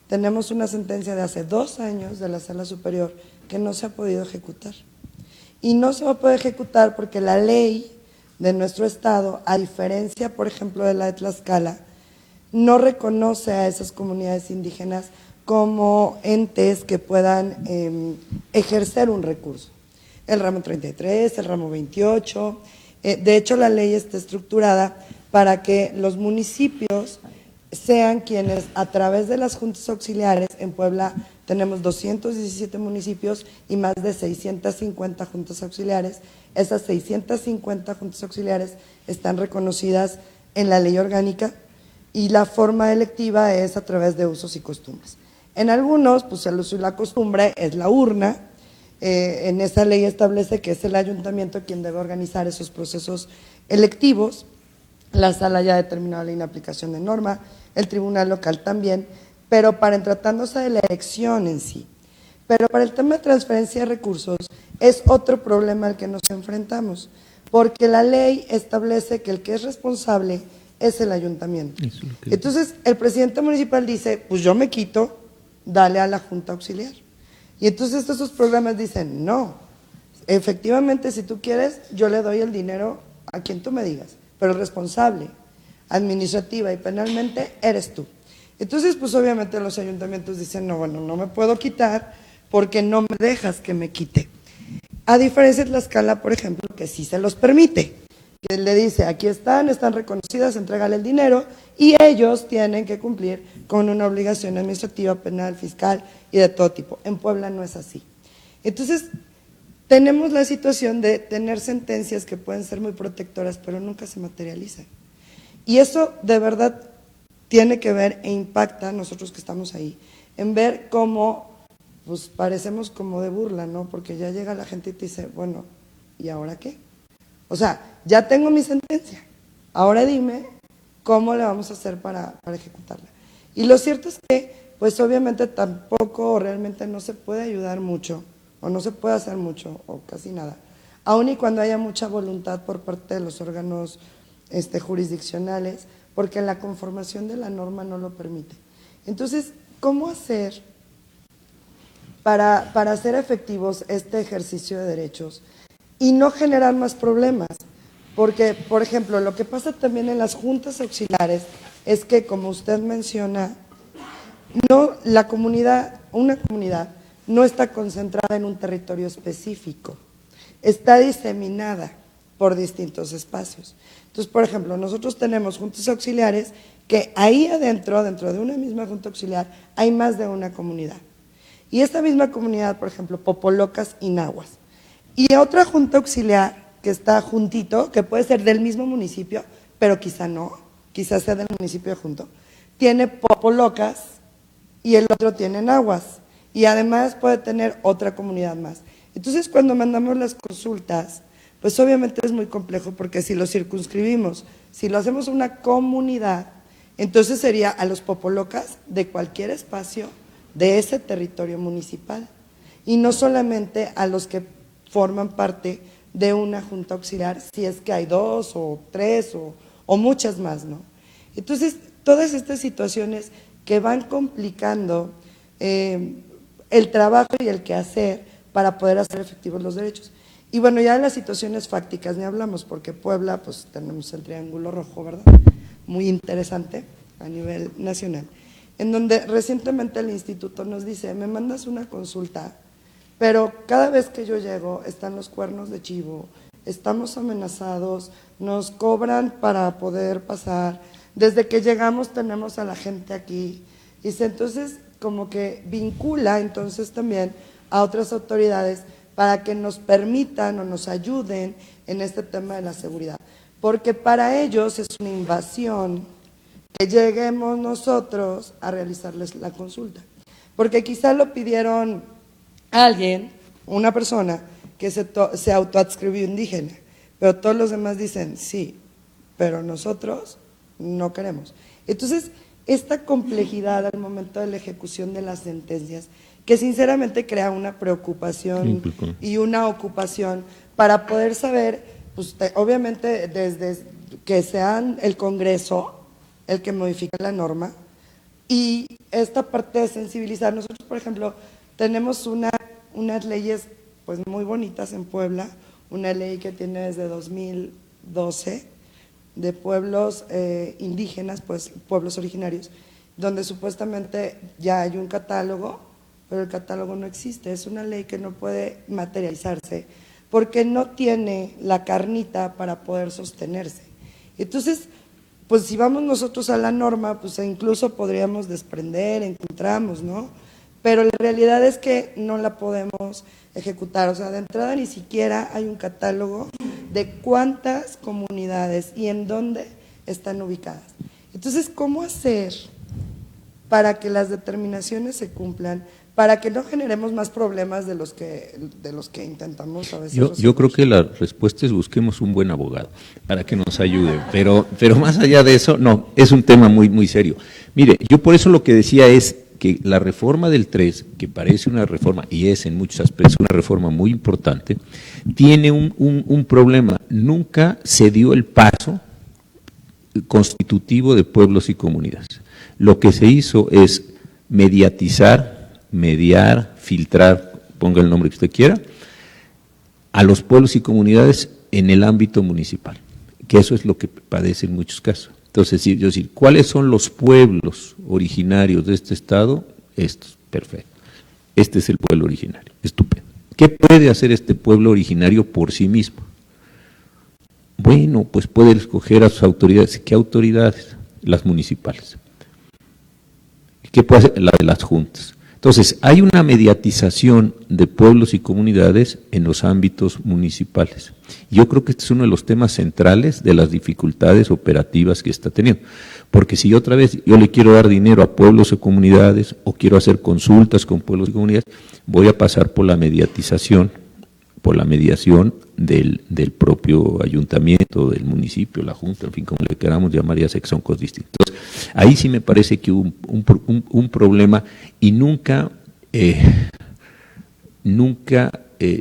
tenemos una sentencia de hace 2 años de la Sala Superior que no se ha podido ejecutar. Y no se va a poder ejecutar porque la ley de nuestro estado, a diferencia, por ejemplo, de la de Tlaxcala, no reconoce a esas comunidades indígenas como entes que puedan ejercer un recurso. el ramo 33, el ramo 28. De hecho, la ley está estructurada para que los municipios sean quienes, a través de las juntas auxiliares, en Puebla tenemos 217 municipios y más de 650 juntas auxiliares. Esas 650 juntas auxiliares están reconocidas en la ley orgánica y la forma electiva es a través de usos y costumbres. En algunos, pues el uso y la costumbre es la urna. En esa ley establece que es el ayuntamiento quien debe organizar esos procesos electivos. La sala ya ha determinado la inaplicación de norma, el tribunal local también, pero tratándose de la elección en sí. Pero para el tema de transferencia de recursos es otro problema al que nos enfrentamos, porque la ley establece que el que es responsable es el ayuntamiento. Entonces, el presidente municipal dice, pues yo me quito, dale a la junta auxiliar. Y entonces esos programas dicen, no, efectivamente si tú quieres, yo le doy el dinero a quien tú me digas, pero el responsable, administrativa y penalmente, eres tú. Entonces, pues obviamente los ayuntamientos dicen, no, bueno, no me puedo quitar porque no me dejas que me quite. A diferencia de Tlaxcala, por ejemplo, que sí se los permite, que le dice, aquí están reconocidas, entrégale el dinero y ellos tienen que cumplir con una obligación administrativa, penal, fiscal y de todo tipo. En Puebla no es así. Entonces, tenemos la situación de tener sentencias que pueden ser muy protectoras, pero nunca se materializan. Y eso de verdad tiene que ver e impacta a nosotros que estamos ahí, en ver cómo pues parecemos como de burla, ¿no? Porque ya llega la gente y te dice, bueno, ¿y ahora qué? O sea, ya tengo mi sentencia, ahora dime cómo le vamos a hacer para ejecutarla. Y lo cierto es que, pues obviamente tampoco realmente no se puede ayudar mucho, o no se puede hacer mucho, o casi nada, aun y cuando haya mucha voluntad por parte de los órganos jurisdiccionales, porque la conformación de la norma no lo permite. Entonces, ¿cómo hacer para hacer efectivos este ejercicio de derechos y no generar más problemas? Porque, por ejemplo, lo que pasa también en las juntas auxiliares es que, como usted menciona, una comunidad no está concentrada en un territorio específico, está diseminada por distintos espacios. Entonces, por ejemplo, nosotros tenemos juntas auxiliares que ahí adentro, dentro de una misma junta auxiliar, hay más de una comunidad. Y esta misma comunidad, por ejemplo, Popolocas y Nahuas. Y otra junta auxiliar que está juntito, que puede ser del mismo municipio, pero quizá no, quizás sea del municipio junto, tiene Popolocas y el otro tiene Nahuas. Y además puede tener otra comunidad más. Entonces, cuando mandamos las consultas, pues obviamente es muy complejo porque si lo circunscribimos, si lo hacemos una comunidad, entonces sería a los Popolocas de cualquier espacio de ese territorio municipal y no solamente a los que forman parte de una junta auxiliar, si es que hay 2 o 3 o muchas más, ¿no? Entonces, todas estas situaciones que van complicando el trabajo y el quehacer para poder hacer efectivos los derechos. Y bueno, ya de las situaciones fácticas ni hablamos, porque Puebla, pues tenemos el Triángulo Rojo, ¿verdad? Muy interesante a nivel nacional, en donde recientemente el instituto nos dice, me mandas una consulta, pero cada vez que yo llego están los cuernos de chivo, estamos amenazados, nos cobran para poder pasar, desde que llegamos tenemos a la gente aquí, y entonces como que vincula entonces también a otras autoridades para que nos permitan o nos ayuden en este tema de la seguridad, porque para ellos es una invasión que lleguemos nosotros a realizarles la consulta, porque quizá lo pidieron a alguien, una persona que se autoadscribió indígena, pero todos los demás dicen sí, pero nosotros no queremos. Entonces, esta complejidad al momento de la ejecución de las sentencias, que sinceramente crea una preocupación y una ocupación para poder saber, pues, obviamente desde que sean el Congreso el que modifica la norma y esta parte de sensibilizar. Nosotros, por ejemplo, tenemos unas leyes pues muy bonitas en Puebla, una ley que tiene desde 2012 de pueblos indígenas, pues pueblos originarios, donde supuestamente ya hay un catálogo, pero el catálogo no existe, es una ley que no puede materializarse porque no tiene la carnita para poder sostenerse. Entonces, pues si vamos nosotros a la norma, pues incluso podríamos desprender, encontramos, ¿no? Pero la realidad es que no la podemos ejecutar, o sea, de entrada ni siquiera hay un catálogo de cuántas comunidades y en dónde están ubicadas. Entonces, ¿cómo hacer para que las determinaciones se cumplan, para que no generemos más problemas de los que intentamos a veces resolver? Yo creo que la respuesta es busquemos un buen abogado para que nos ayude, pero más allá de eso, no, es un tema muy, muy serio. Mire, yo por eso lo que decía es que la reforma del 3, que parece una reforma, y es en muchos aspectos una reforma muy importante, tiene un problema. Nunca se dio el paso constitutivo de pueblos y comunidades. Lo que se hizo es mediatizar, mediar, filtrar, ponga el nombre que usted quiera, a los pueblos y comunidades en el ámbito municipal, que eso es lo que padece en muchos casos. Entonces, yo decir, ¿cuáles son los pueblos originarios de este estado? Estos, perfecto. Este es el pueblo originario, estupendo. ¿Qué puede hacer este pueblo originario por sí mismo? Bueno, pues puede escoger a sus autoridades. ¿Qué autoridades? Las municipales. ¿Qué puede hacer? La de las juntas. Entonces, hay una mediatización de pueblos y comunidades en los ámbitos municipales. Yo creo que este es uno de los temas centrales de las dificultades operativas que está teniendo. Porque si otra vez yo le quiero dar dinero a pueblos o comunidades, o quiero hacer consultas con pueblos y comunidades, voy a pasar por la mediatización, por la mediación del propio ayuntamiento, del municipio, la junta, en fin, como le queramos llamar, ya sé que son cosas distintas. Entonces, ahí sí me parece que hubo un problema y nunca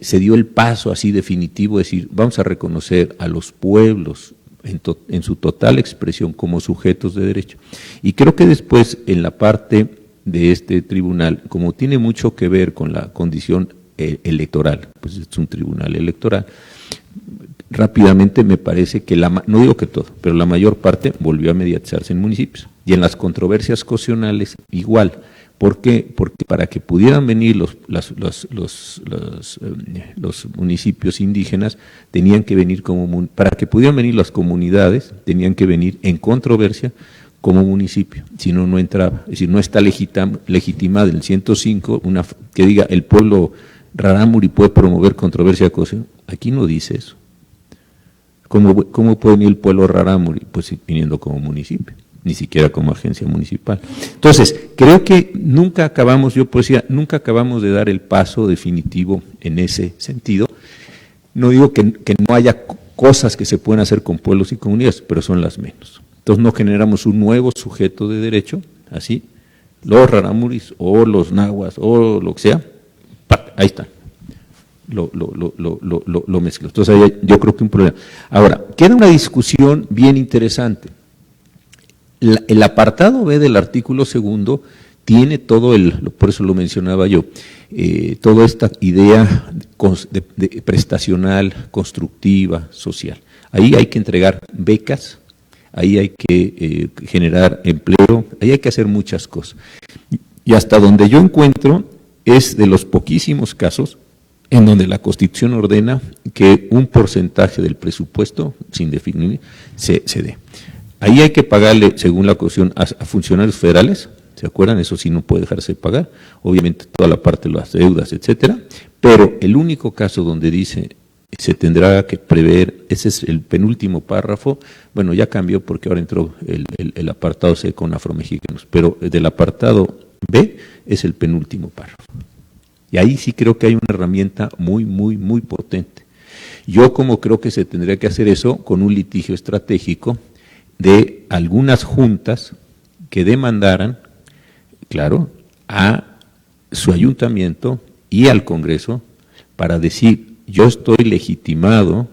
se dio el paso así definitivo, de decir, vamos a reconocer a los pueblos en su total expresión como sujetos de derecho. Y creo que después, en la parte de este tribunal, como tiene mucho que ver con la condición electoral, pues es un tribunal electoral, rápidamente me parece que, no digo que todo, pero la mayor parte volvió a mediatizarse en municipios. Y en las controversias constitucionales igual. ¿Por qué? Porque para que pudieran venir los municipios indígenas, tenían que venir para que pudieran venir las comunidades, tenían que venir en controversia como municipio, si no, no entraba. Es decir, no está legitimada en el 105 que diga el pueblo Rarámuri puede promover controversia constitucional. Aquí no dice eso. ¿Cómo puede venir el pueblo Rarámuri? Pues viniendo como municipio, ni siquiera como agencia municipal. Entonces, creo que nunca acabamos de dar el paso definitivo en ese sentido. No digo que no haya cosas que se pueden hacer con pueblos y comunidades, pero son las menos. Entonces no generamos un nuevo sujeto de derecho, así, los Rarámuris o los Nahuas o lo que sea, ahí está, lo mezclo. Entonces ahí yo creo que un problema. Ahora, queda una discusión bien interesante. El apartado B del artículo 2 tiene todo por eso lo mencionaba yo, toda esta idea de prestacional, constructiva, social. Ahí hay que entregar becas, ahí hay que generar empleo, ahí hay que hacer muchas cosas. Y hasta donde yo encuentro es de los poquísimos casos en donde la Constitución ordena que un porcentaje del presupuesto, sin definir, se dé. Ahí hay que pagarle, según la Constitución, a funcionarios federales, ¿se acuerdan? Eso sí no puede dejarse de pagar, obviamente toda la parte de las deudas, etcétera, pero el único caso donde dice se tendrá que prever, ese es el penúltimo párrafo, bueno, ya cambió porque ahora entró el apartado C con afromexicanos, pero del apartado B es el penúltimo párrafo. Y ahí sí creo que hay una herramienta muy, muy, muy potente. Yo como creo que se tendría que hacer eso con un litigio estratégico de algunas juntas que demandaran, claro, a su ayuntamiento y al Congreso para decir, yo estoy legitimado,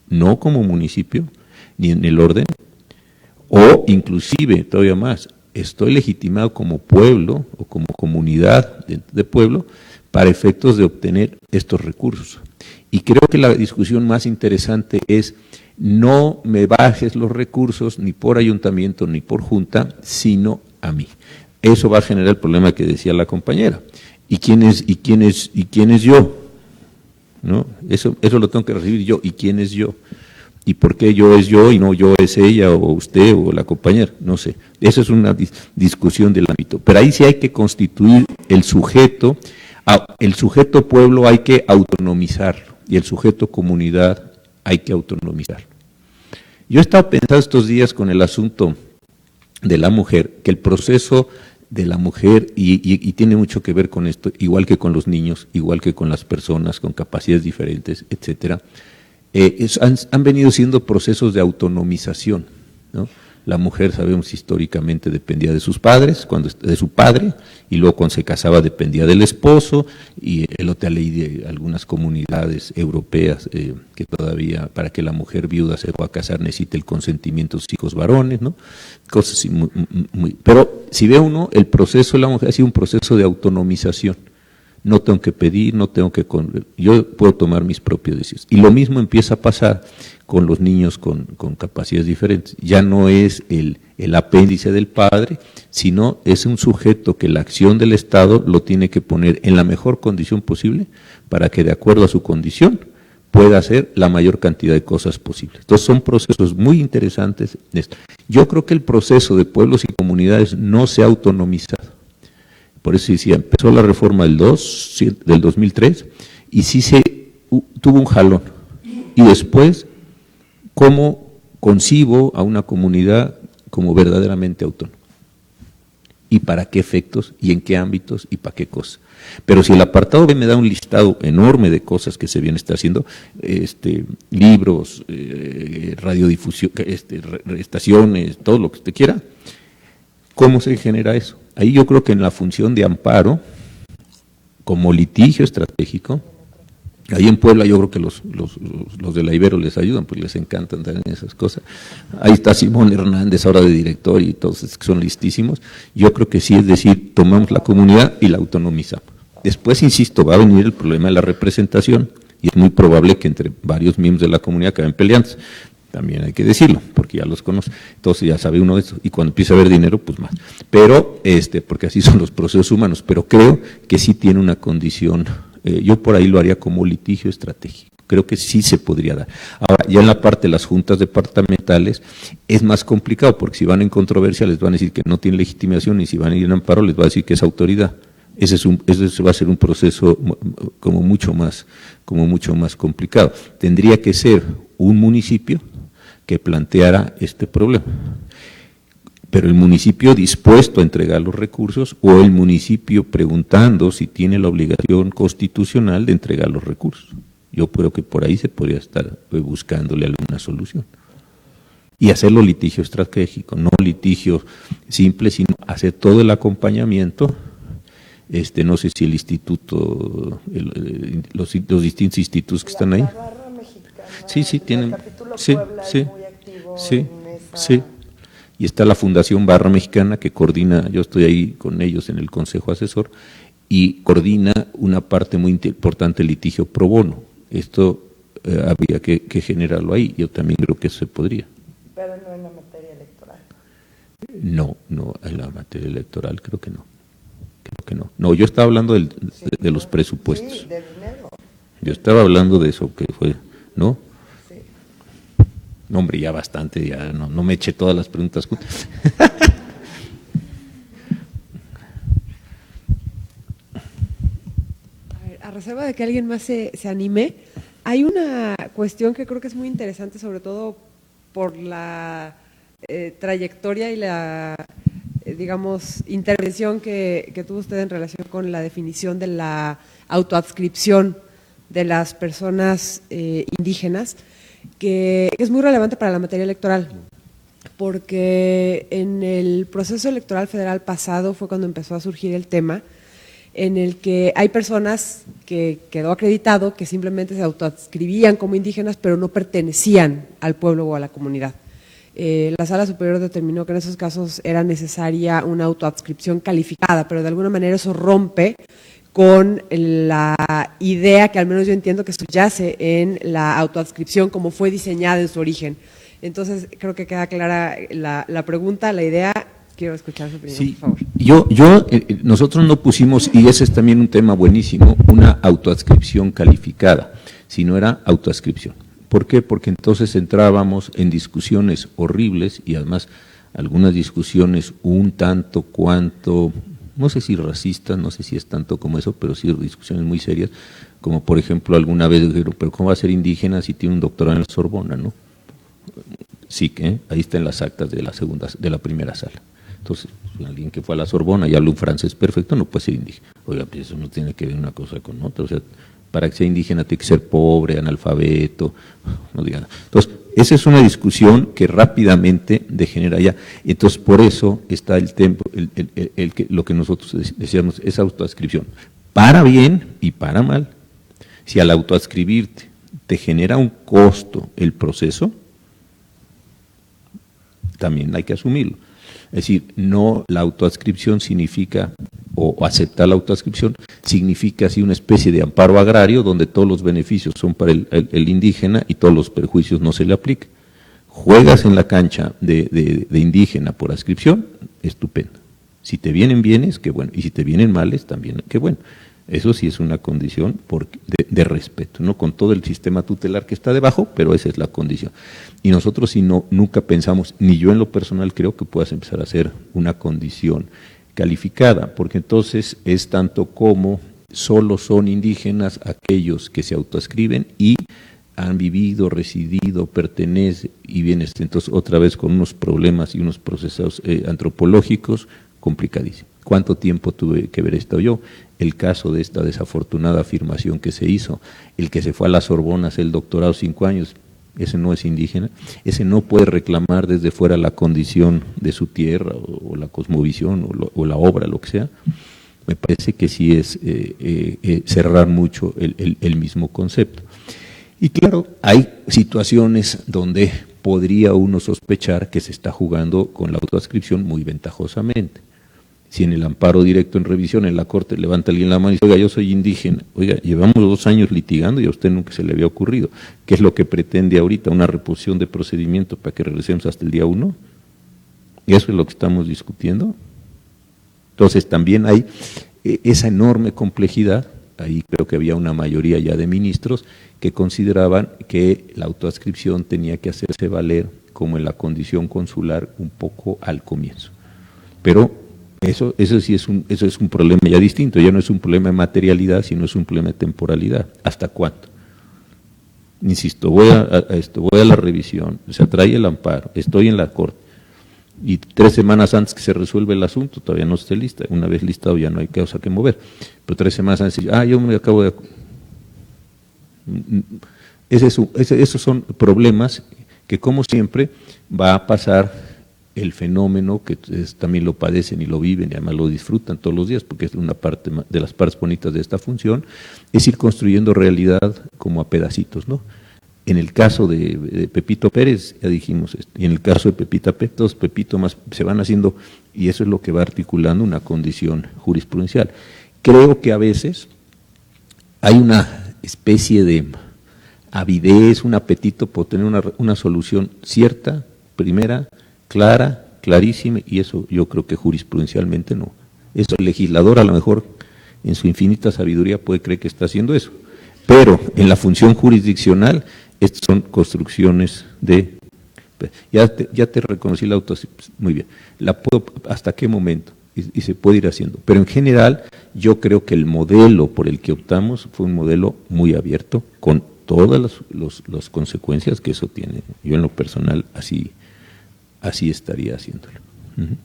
no como municipio, ni en el orden, o inclusive, todavía más, estoy legitimado como pueblo o como comunidad de pueblo para efectos de obtener estos recursos. Y creo que la discusión más interesante es, no me bajes los recursos ni por ayuntamiento ni por junta, sino a mí. Eso va a generar el problema que decía la compañera. ¿Y quién es yo? ¿no? Eso lo tengo que recibir yo. ¿Y quién es yo? ¿Y por qué yo es yo y no yo es ella o usted o la compañera? No sé. Esa es una discusión del ámbito. Pero ahí sí hay que constituir el sujeto. El sujeto pueblo hay que autonomizarlo y el sujeto comunidad hay que autonomizarlo. Yo he estado pensando estos días con el asunto de la mujer, que el proceso de la mujer, y tiene mucho que ver con esto, igual que con los niños, igual que con las personas con capacidades diferentes, etcétera, han venido siendo procesos de autonomización, ¿no? La mujer, sabemos históricamente, dependía de sus padres, de su padre, y luego cuando se casaba dependía del esposo, y el otra ley de algunas comunidades europeas que todavía para que la mujer viuda se va a casar necesita el consentimiento de sus hijos varones, ¿no? Cosas así pero si ve uno, el proceso de la mujer ha sido un proceso de autonomización. No tengo que pedir, yo puedo tomar mis propias decisiones. Y lo mismo empieza a pasar con los niños con capacidades diferentes. Ya no es el apéndice del padre, sino es un sujeto que la acción del Estado lo tiene que poner en la mejor condición posible para que de acuerdo a su condición pueda hacer la mayor cantidad de cosas posibles. Entonces son procesos muy interesantes. Yo creo que el proceso de pueblos y comunidades no se ha autonomizado. Por eso decía, empezó la reforma del 2003 y sí tuvo un jalón. Y después, ¿cómo concibo a una comunidad como verdaderamente autónoma? ¿Y para qué efectos? ¿Y en qué ámbitos? ¿Y para qué cosas? Pero si el apartado B me da un listado enorme de cosas que se vienen está haciendo, libros, radiodifusión, estaciones, todo lo que usted quiera, ¿cómo se genera eso? Ahí yo creo que en la función de amparo, como litigio estratégico, ahí en Puebla yo creo que los de la Ibero les ayudan, pues les encantan también esas cosas. Ahí está Simón Hernández, ahora de director, y todos que son listísimos. Yo creo que sí, es decir, tomamos la comunidad y la autonomizamos. Después, insisto, va a venir el problema de la representación, y es muy probable que entre varios miembros de la comunidad acaben peleándose. También hay que decirlo, porque ya los conoce, entonces ya sabe uno de eso, y cuando empieza a haber dinero, pues más. Pero, porque así son los procesos humanos, pero creo que sí tiene una condición, yo por ahí lo haría como litigio estratégico, creo que sí se podría dar. Ahora, ya en la parte de las juntas departamentales es más complicado, porque si van en controversia les van a decir que no tienen legitimación, y si van a ir en amparo les va a decir que es autoridad. Ese va a ser un proceso como mucho más complicado. Tendría que ser un municipio que planteara este problema, pero el municipio dispuesto a entregar los recursos o el municipio preguntando si tiene la obligación constitucional de entregar los recursos. Yo creo que por ahí se podría estar buscándole alguna solución. Y hacerlo litigio estratégico, no litigio simple, sino hacer todo el acompañamiento. No sé si el instituto, los distintos institutos que están ahí. Sí, tienen. Sí. Y está la Fundación Barra Mexicana que coordina, yo estoy ahí con ellos en el Consejo Asesor, y coordina una parte muy importante del litigio pro bono. Esto habría que generarlo ahí, yo también creo que eso se podría. Pero no en la materia electoral. No, en la materia electoral creo que no. No, yo estaba hablando de los presupuestos. Sí, de dinero. Yo estaba hablando de eso que fue, ¿no? Sí. No, hombre, ya bastante, ya no me eché todas las preguntas juntas. A reserva de que alguien más se anime, hay una cuestión que creo que es muy interesante, sobre todo por la trayectoria y la intervención que tuvo usted en relación con la definición de la autoadscripción de las personas indígenas, que es muy relevante para la materia electoral, porque en el proceso electoral federal pasado fue cuando empezó a surgir el tema en el que hay personas que quedó acreditado que simplemente se autoadscribían como indígenas, pero no pertenecían al pueblo o a la comunidad. La Sala Superior determinó que en esos casos era necesaria una autoadscripción calificada, pero de alguna manera eso rompe con la idea que al menos yo entiendo que subyace en la autoadscripción como fue diseñada en su origen. Entonces creo que queda clara la pregunta, la idea quiero escuchar su opinión, Sí, por favor. Nosotros no pusimos, y ese es también un tema buenísimo, una autoadscripción calificada, sino era autoadscripción. ¿Por qué? Porque entonces entrábamos en discusiones horribles y además algunas discusiones un tanto cuanto, no sé si racistas, no sé si es tanto como eso, pero sí discusiones muy serias, como por ejemplo alguna vez dijeron, pero ¿cómo va a ser indígena si tiene un doctorado en la Sorbona, no? Sí, que ahí están las actas de la primera sala. Entonces, alguien que fue a la Sorbona y habla un francés perfecto no puede ser indígena. Oiga, pues eso no tiene que ver una cosa con otra. O sea, para que sea indígena tiene que ser pobre, analfabeto, no digan. Entonces, esa es una discusión que rápidamente degenera ya. Entonces, por eso está el tiempo, lo que nosotros decíamos, es autoadscripción. Para bien y para mal. Si al autoadscribirte te genera un costo el proceso, también hay que asumirlo. Es decir, no la autoadscripción significa, o aceptar la autoadscripción, significa así una especie de amparo agrario donde todos los beneficios son para el indígena y todos los perjuicios no se le aplican. Juegas en la cancha de indígena por adscripción, estupendo. Si te vienen bienes, qué bueno, y si te vienen males, también, qué bueno. Eso sí es una condición de respeto, ¿no? Con todo el sistema tutelar que está debajo, pero esa es la condición. Y nosotros si no, nunca pensamos, ni yo en lo personal creo que puedas empezar a hacer una condición calificada, porque entonces es tanto como solo son indígenas aquellos que se autoadscriben y han vivido, residido, pertenecen y vienes entonces otra vez con unos problemas y unos procesos antropológicos complicadísimos. ¿Cuánto tiempo tuve que ver esto yo? El caso de esta desafortunada afirmación que se hizo, el que se fue a la Sorbona a hacer el doctorado 5 años, ese no es indígena, ese no puede reclamar desde fuera la condición de su tierra o la cosmovisión o la obra, lo que sea. Me parece que sí es cerrar mucho el mismo concepto. Y claro, hay situaciones donde podría uno sospechar que se está jugando con la autoadscripción muy ventajosamente. Si en el amparo directo en revisión en la Corte levanta alguien la mano y dice, oiga, yo soy indígena, oiga, llevamos 2 años litigando y a usted nunca se le había ocurrido. ¿Qué es lo que pretende ahorita? ¿Una reposición de procedimiento para que regresemos hasta el día 1? ¿Y eso es lo que estamos discutiendo? Entonces también hay esa enorme complejidad. Ahí creo que había una mayoría ya de ministros que consideraban que la autoadscripción tenía que hacerse valer como en la condición consular un poco al comienzo. Pero eso sí es un problema ya distinto, ya no es un problema de materialidad, sino es un problema de temporalidad. ¿Hasta cuánto? Insisto, voy a la revisión, se trae el amparo, estoy en la Corte, y 3 semanas antes que se resuelve el asunto, todavía no esté lista, una vez listado ya no hay causa que mover, pero 3 semanas antes, yo me acabo de... Esos son problemas que como siempre va a pasar el fenómeno que también lo padecen y lo viven y además lo disfrutan todos los días, porque es una parte de las partes bonitas de esta función, es ir construyendo realidad como a pedacitos, ¿no? En el caso de Pepito Pérez, ya dijimos, y en el caso de Pepita Pérez, todos Pepito más se van haciendo, y eso es lo que va articulando una condición jurisprudencial. Creo que a veces hay una especie de avidez, un apetito por tener una solución cierta, primera, clara, clarísima, y eso yo creo que jurisprudencialmente no. Eso el legislador a lo mejor en su infinita sabiduría puede creer que está haciendo eso, pero en la función jurisdiccional estas son construcciones de... Ya te reconocí la autoadscripción, muy bien, la puedo, ¿hasta qué momento? Y se puede ir haciendo, pero en general yo creo que el modelo por el que optamos fue un modelo muy abierto, con todas las consecuencias que eso tiene. Yo en lo personal así estaría haciéndolo. Uh-huh.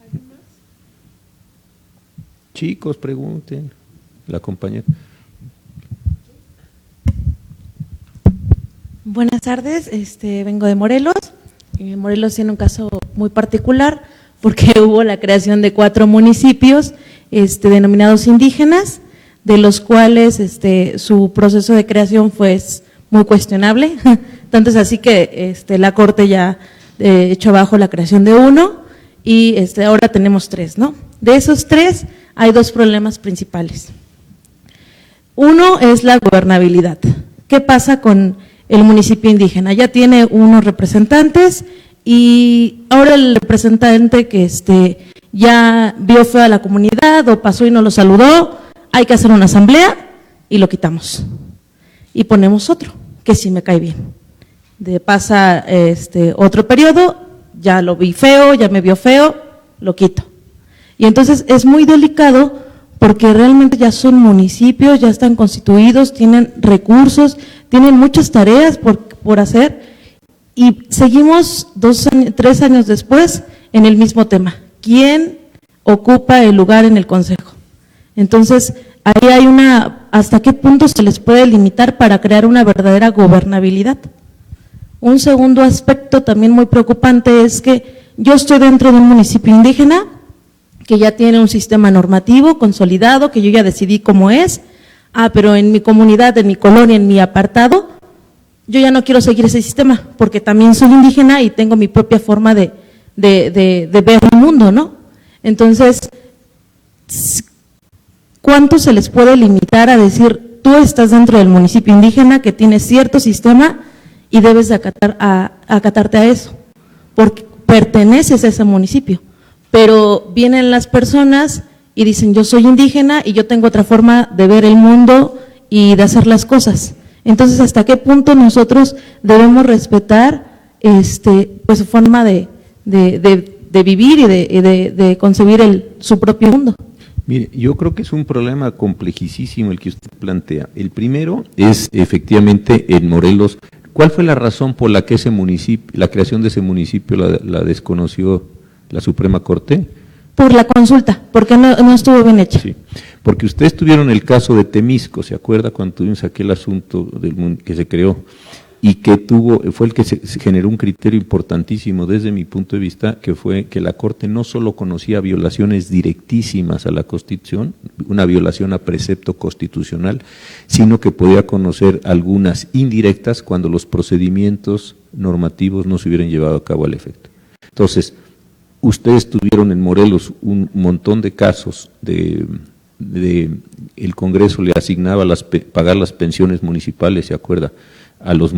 ¿Alguien más? Chicos, pregunten. La compañera. Buenas tardes, vengo de Morelos. Morelos tiene un caso muy particular porque hubo la creación de 4 municipios denominados indígenas, de los cuales su proceso de creación fue muy cuestionable. Tanto es así que la Corte ya echó abajo la creación de 1 y ahora tenemos 3, ¿no? De esos 3 hay 2 problemas principales. Uno es la gobernabilidad. ¿Qué pasa con el municipio indígena. Ya tiene unos representantes y ahora el representante que ya vio feo a la comunidad o pasó y no lo saludó, hay que hacer una asamblea y lo quitamos. Y ponemos otro, que sí me cae bien. Pasa otro periodo, ya lo vi feo, ya me vio feo, lo quito. Y entonces es muy delicado porque realmente ya son municipios, ya están constituidos, tienen recursos, tienen muchas tareas por hacer y seguimos 3 años después en el mismo tema. ¿Quién ocupa el lugar en el consejo? Entonces, ahí hay ¿hasta qué punto se les puede limitar para crear una verdadera gobernabilidad? Un segundo aspecto también muy preocupante es que yo estoy dentro de un municipio indígena que ya tiene un sistema normativo consolidado, que yo ya decidí cómo es, pero en mi comunidad, en mi colonia, en mi apartado, yo ya no quiero seguir ese sistema, porque también soy indígena y tengo mi propia forma de ver el mundo, ¿no? Entonces, ¿cuánto se les puede limitar a decir, tú estás dentro del municipio indígena que tiene cierto sistema y debes de acatarte a eso, porque perteneces a ese municipio? Pero vienen las personas y dicen, yo soy indígena y yo tengo otra forma de ver el mundo y de hacer las cosas. Entonces, ¿hasta qué punto nosotros debemos respetar pues su forma de vivir y de concebir su propio mundo? Mire, yo creo que es un problema complejísimo el que usted plantea. El primero es efectivamente en Morelos. ¿Cuál fue la razón por la que la creación de ese municipio la desconoció la Suprema Corte? Por la consulta, porque no estuvo bien hecha. Sí, porque ustedes tuvieron el caso de Temisco, ¿se acuerda cuando tuvimos aquel asunto que se creó? Y que fue el que se generó un criterio importantísimo desde mi punto de vista, que fue que la Corte no solo conocía violaciones directísimas a la Constitución, una violación a precepto constitucional, sino que podía conocer algunas indirectas cuando los procedimientos normativos no se hubieran llevado a cabo al efecto. Entonces, ustedes tuvieron en Morelos un montón de casos el Congreso le asignaba pagar las pensiones municipales, ¿se acuerda? A los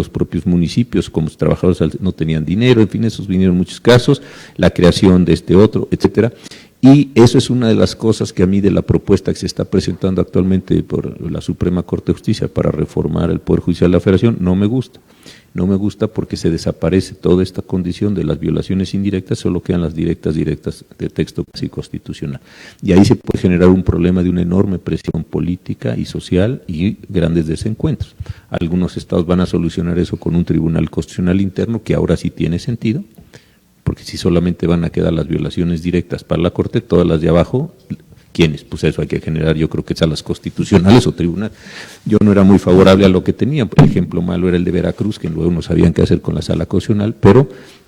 propios municipios, como los trabajadores no tenían dinero, en fin, esos vinieron muchos casos, la creación de otro, etcétera. Y eso es una de las cosas que a mí de la propuesta que se está presentando actualmente por la Suprema Corte de Justicia para reformar el Poder Judicial de la Federación, no me gusta. No me gusta porque se desaparece toda esta condición de las violaciones indirectas, solo quedan las directas de texto casi constitucional. Y ahí se puede generar un problema de una enorme presión política y social y grandes desencuentros. Algunos estados van a solucionar eso con un tribunal constitucional interno que ahora sí tiene sentido, porque si solamente van a quedar las violaciones directas para la Corte, todas las de abajo, ¿quiénes? Pues eso hay que generar, yo creo que salas constitucionales o tribunal. Yo no era muy favorable a lo que tenían, por ejemplo, malo era el de Veracruz, que luego no sabían qué hacer con la sala constitucional, pero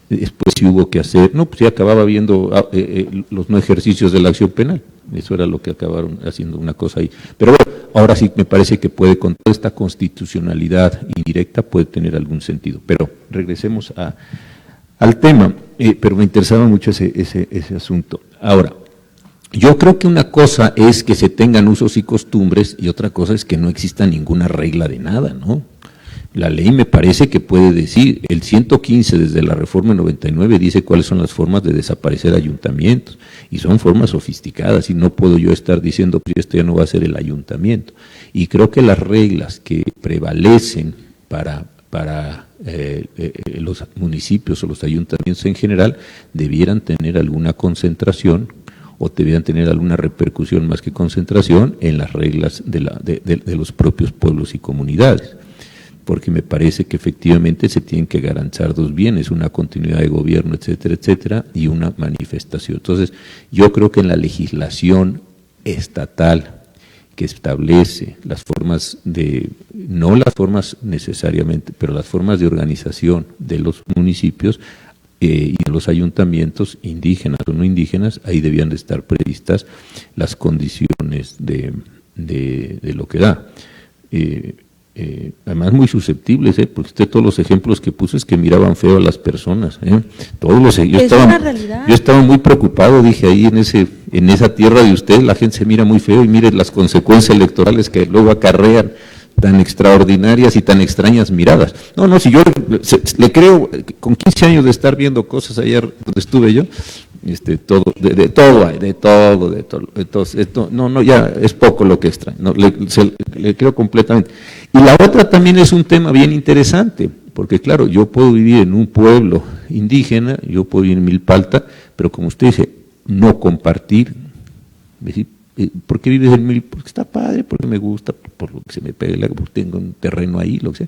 después sí hubo que hacer, pues ya acababa viendo los no ejercicios de la acción penal, eso era lo que acabaron haciendo una cosa ahí. Pero bueno, ahora sí me parece que puede, con toda esta constitucionalidad indirecta, puede tener algún sentido. Pero regresemos al tema, pero me interesaba mucho ese asunto. Ahora, yo creo que una cosa es que se tengan usos y costumbres y otra cosa es que no exista ninguna regla de nada, ¿no? La ley me parece que puede decir, el 115 desde la reforma 99 dice cuáles son las formas de desaparecer ayuntamientos y son formas sofisticadas y no puedo yo estar diciendo que esto ya no va a ser el ayuntamiento. Y creo que las reglas que prevalecen para los municipios o los ayuntamientos en general debieran tener alguna concentración o debieran tener alguna repercusión más que concentración en las reglas de los propios pueblos y comunidades, porque me parece que efectivamente se tienen que garantizar dos bienes, una continuidad de gobierno, etcétera, etcétera, y una manifestación. Entonces, yo creo que en la legislación estatal que establece las formas no las formas necesariamente, pero las formas de organización de los municipios, y de los ayuntamientos indígenas o no indígenas, ahí debían de estar previstas las condiciones de lo que da. Además muy susceptibles, porque usted todos los ejemplos que puso es que miraban feo a las personas. Yo estaba muy preocupado, dije ahí en esa tierra de usted la gente se mira muy feo y mire las consecuencias electorales que luego acarrean. tan extraordinarias y tan extrañas miradas. No, si yo le creo, con 15 años de estar viendo cosas allá donde estuve yo, todo, de todo hay, de todo. Entonces, esto, ya es poco lo que extraño, le creo completamente. Y la otra también es un tema bien interesante, porque claro, yo puedo vivir en un pueblo indígena, yo puedo vivir en Milpalta, pero como usted dice, no compartir, decir, ¿por qué vives en Milpalta? Porque está padre, porque me gusta, por lo que se me pegue, porque tengo un terreno ahí, lo que sea,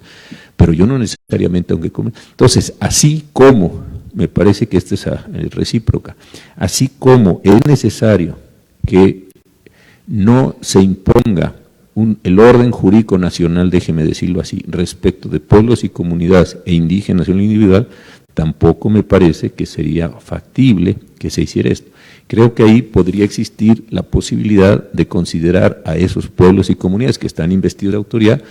pero yo no necesariamente tengo que comer. Entonces, así como, me parece que esta es recíproca, así como es necesario que no se imponga el orden jurídico nacional, déjeme decirlo así, respecto de pueblos y comunidades e indígenas en lo individual, tampoco me parece que sería factible que se hiciera esto. Creo que ahí podría existir la posibilidad de considerar a esos pueblos y comunidades que están investidos de autoridad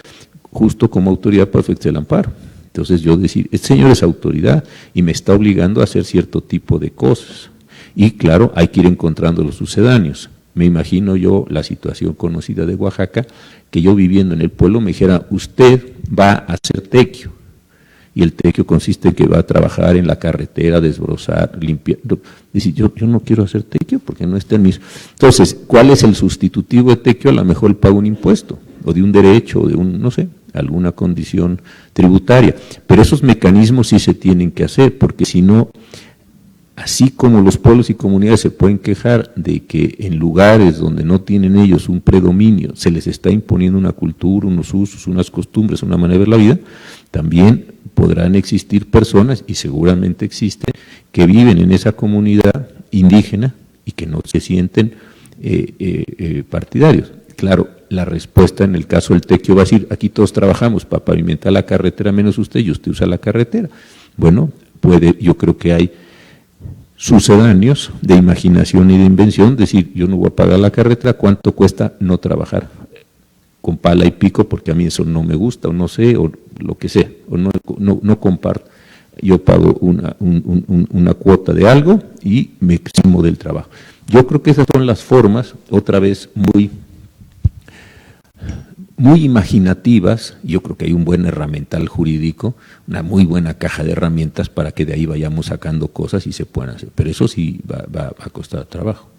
justo como autoridad para efectos del amparo. Entonces yo decir, este señor es autoridad y me está obligando a hacer cierto tipo de cosas. Y claro, hay que ir encontrando los sucedáneos. Me imagino yo la situación conocida de Oaxaca, que yo viviendo en el pueblo me dijera, usted va a hacer tequio. Y el tequio consiste en que va a trabajar en la carretera, desbrozar, limpiar. Dice, yo no quiero hacer tequio porque no está en mis... Entonces, ¿cuál es el sustitutivo de tequio? A lo mejor el pago de un impuesto, o de un derecho, o de un, no sé, alguna condición tributaria. Pero esos mecanismos sí se tienen que hacer, porque si no, así como los pueblos y comunidades se pueden quejar de que en lugares donde no tienen ellos un predominio, se les está imponiendo una cultura, unos usos, unas costumbres, una manera de ver la vida, también podrán existir personas, y seguramente existen, que viven en esa comunidad indígena y que no se sienten partidarios. Claro, la respuesta en el caso del tequio va a decir, aquí todos trabajamos para pavimentar la carretera menos usted, y usted usa la carretera. Bueno, yo creo que hay sucedáneos de imaginación y de invención, decir, yo no voy a pagar la carretera, ¿cuánto cuesta no trabajar con pala y pico? Porque a mí eso no me gusta, o no sé, o lo que sea, o no comparto. Yo pago una cuota de algo y me eximo del trabajo. Yo creo que esas son las formas, otra vez, muy imaginativas. Yo creo que hay un buen herramental jurídico, una muy buena caja de herramientas para que de ahí vayamos sacando cosas y se puedan hacer. Pero eso sí va a costar trabajo.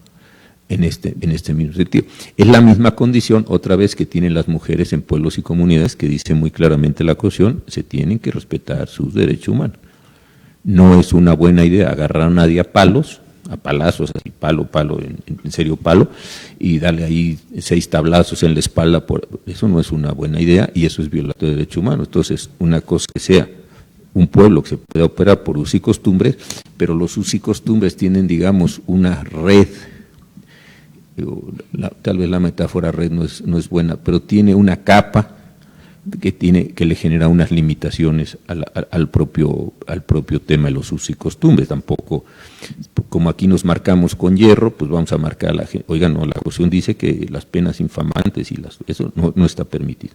En este mismo sentido. Es la misma condición, otra vez, que tienen las mujeres en pueblos y comunidades, que dice muy claramente la Constitución, se tienen que respetar sus derechos humanos. No es una buena idea agarrar a nadie a palos, a palazos, así palo, en serio palo, y darle ahí 6 tablazos en la espalda, eso no es una buena idea, y eso es violatorio de derechos humanos. Entonces, una cosa que sea un pueblo que se pueda operar por usos y costumbres, pero los usos y costumbres tienen, digamos, una red. Tal vez la metáfora red no es buena, pero tiene una capa que le genera unas limitaciones al propio tema de los usos y costumbres. Tampoco, como aquí nos marcamos con hierro, pues vamos a marcar a la gente. Oigan, no, la Constitución dice que las penas infamantes eso no está permitido.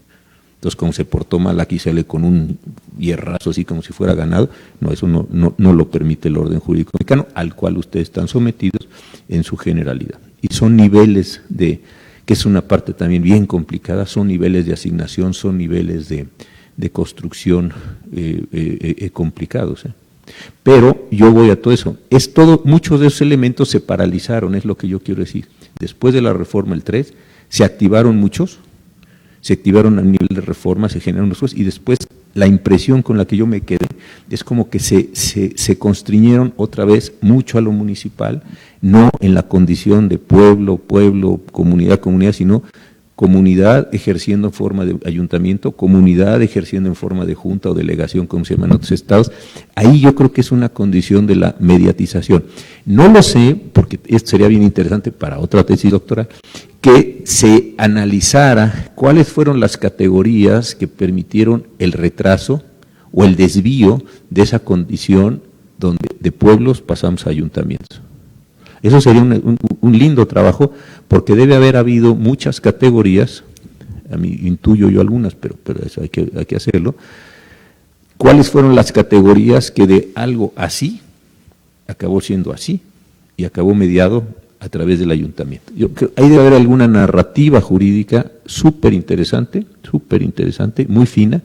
Entonces, como se portó mal, aquí sale con un hierrazo así como si fuera ganado. No, eso no lo permite el orden jurídico mexicano, al cual ustedes están sometidos en su generalidad. Y son niveles que es una parte también bien complicada, son niveles de asignación, son niveles de construcción complicados. Pero yo voy a todo eso. Muchos de esos elementos se paralizaron, es lo que yo quiero decir. Después de la reforma el 3, se activaron muchos, se activaron a nivel de reforma, se generaron unas cosas, y después la impresión con la que yo me quedé es como que se constriñeron otra vez mucho a lo municipal, no en la condición de pueblo, comunidad, sino comunidad ejerciendo en forma de ayuntamiento, comunidad ejerciendo en forma de junta o delegación, como se llama en otros estados. Ahí yo creo que es una condición de la mediatización. No lo sé, porque esto sería bien interesante para otra tesis doctoral, que se analizara cuáles fueron las categorías que permitieron el retraso o el desvío de esa condición donde de pueblos pasamos a ayuntamientos. Eso sería un lindo trabajo, porque debe haber habido muchas categorías, a mí intuyo yo algunas, pero eso hay que hacerlo. ¿Cuáles fueron las categorías que de algo así acabó siendo así y acabó mediado a través del ayuntamiento. Yo creo ahí debe haber alguna narrativa jurídica súper interesante, muy fina,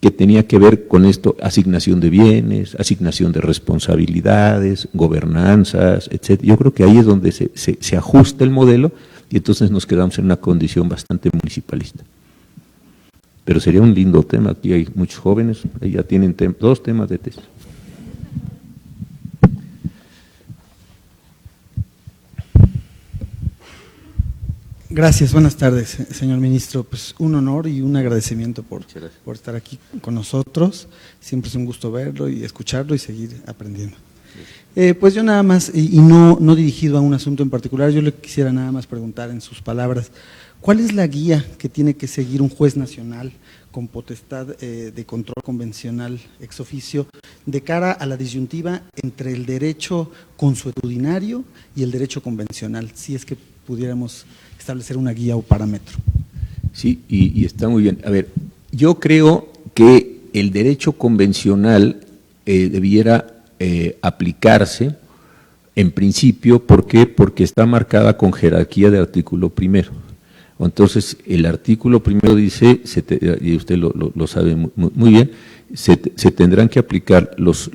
que tenía que ver con esto, asignación de bienes, asignación de responsabilidades, gobernanzas, etc. Yo creo que ahí es donde se ajusta el modelo y entonces nos quedamos en una condición bastante municipalista. Pero sería un lindo tema, aquí hay muchos jóvenes, ahí ya tienen dos temas de tesis. Gracias, buenas tardes, señor ministro. Pues un honor y un agradecimiento por estar aquí con nosotros. Siempre es un gusto verlo y escucharlo y seguir aprendiendo. Pues yo nada más, y no dirigido a un asunto en particular, yo le quisiera nada más preguntar en sus palabras, ¿cuál es la guía que tiene que seguir un juez nacional con potestad de control convencional ex oficio de cara a la disyuntiva entre el derecho consuetudinario y el derecho convencional, si es que pudiéramos establecer una guía o parámetro? Sí, y está muy bien. A ver, yo creo que el derecho convencional debiera aplicarse en principio, ¿por qué? Porque está marcada con jerarquía de artículo primero. Entonces, el artículo primero dice, y usted lo sabe muy bien, se tendrán que aplicar los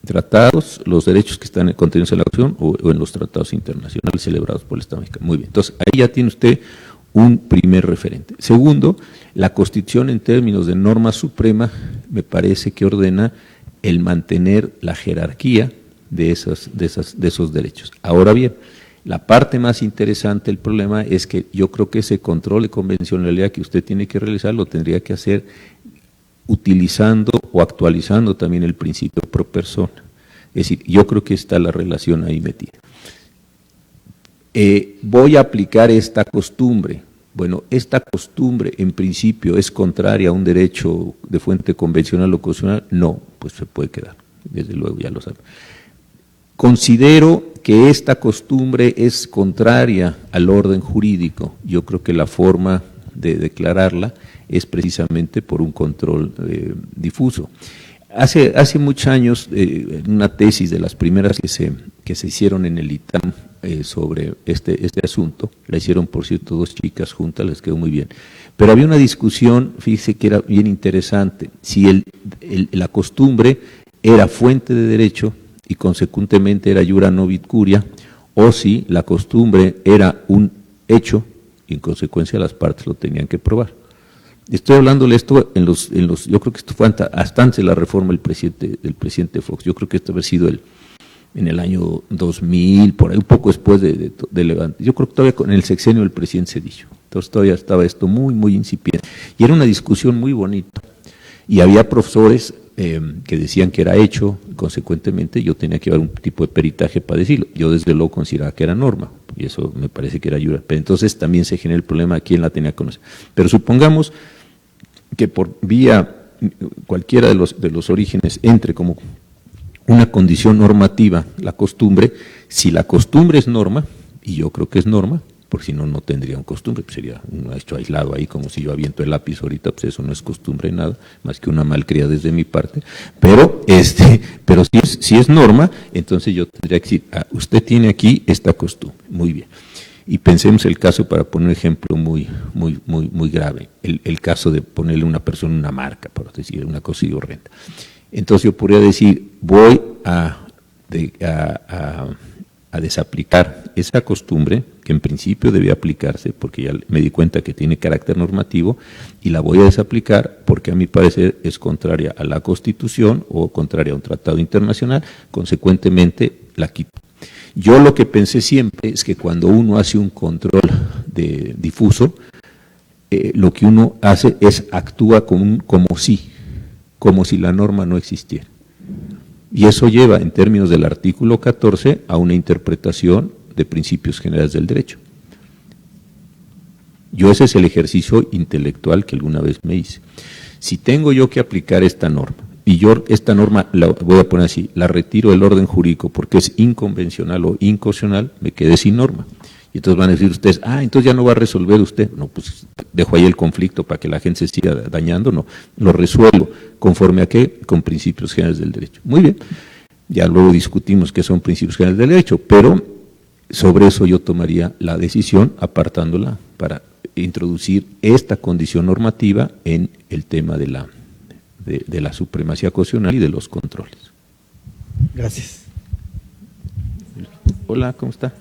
tratados, los derechos que están contenidos en la Constitución o en los tratados internacionales celebrados por el Estado mexicano. Muy bien, entonces ahí ya tiene usted un primer referente. Segundo, la Constitución en términos de norma suprema me parece que ordena el mantener la jerarquía de esos derechos. Ahora bien, la parte más interesante del problema es que yo creo que ese control de convencionalidad que usted tiene que realizar lo tendría que hacer utilizando o actualizando también el principio pro persona. Es decir, yo creo que está la relación ahí metida. Voy a aplicar esta costumbre. Bueno, esta costumbre en principio es contraria a un derecho de fuente convencional o constitucional. No, pues se puede quedar, desde luego ya lo saben. Considero que esta costumbre es contraria al orden jurídico. Yo creo que la forma de declararla es precisamente por un control difuso. Hace muchos años, en una tesis de las primeras que se hicieron en el ITAM sobre este asunto, la hicieron, por cierto, dos chicas juntas, les quedó muy bien, pero había una discusión, fíjese que era bien interesante, si la costumbre era fuente de derecho y consecuentemente era iura novit curia, o si la costumbre era un hecho y en consecuencia las partes lo tenían que probar. Estoy hablándole esto yo creo que esto fue hasta antes de la reforma del presidente Fox. Yo creo que esto había sido en el año 2000, por ahí un poco después de Levante. Yo creo que todavía con el sexenio del presidente Cedillo. Entonces todavía estaba esto muy incipiente. Y era una discusión muy bonita. Y había profesores que decían que era hecho, consecuentemente yo tenía que llevar un tipo de peritaje para decirlo. Yo desde luego consideraba que era norma, y eso me parece que era iura. Pero entonces también se genera el problema de quién la tenía que conocer. Pero supongamos que por vía cualquiera de los orígenes entre como una condición normativa la costumbre, si la costumbre es norma, y yo creo que es norma, porque si no, no tendría un costumbre, pues sería un hecho aislado ahí, como si yo aviento el lápiz ahorita, pues eso no es costumbre nada, más que una malcriada desde mi parte, pero si es norma, entonces yo tendría que decir, usted tiene aquí esta costumbre, muy bien. Y pensemos el caso, para poner un ejemplo muy grave, el caso de ponerle a una persona una marca, por decir, una cosa horrenda. Entonces yo podría decir, voy a desaplicar esa costumbre, que en principio debía aplicarse, porque ya me di cuenta que tiene carácter normativo, y la voy a desaplicar porque a mi parecer es contraria a la Constitución o contraria a un tratado internacional, consecuentemente la quito. Yo lo que pensé siempre es que cuando uno hace un control difuso, lo que uno hace es actúa como si la norma no existiera. Y eso lleva, en términos del artículo 14, a una interpretación de principios generales del derecho. Ese es el ejercicio intelectual que alguna vez me hice. Si tengo yo que aplicar esta norma, y yo esta norma, la voy a poner así, la retiro del orden jurídico porque es inconvencional o inconstitucional, me quedé sin norma. Y entonces van a decir ustedes, entonces ya no va a resolver usted. No, pues dejo ahí el conflicto para que la gente se siga dañando. No, lo resuelvo. ¿Conforme a qué? Con principios generales del derecho. Muy bien, ya luego discutimos qué son principios generales del derecho, pero sobre eso yo tomaría la decisión, apartándola, para introducir esta condición normativa en el tema de la supremacía constitucional y de los controles. Gracias. Hola, ¿cómo está?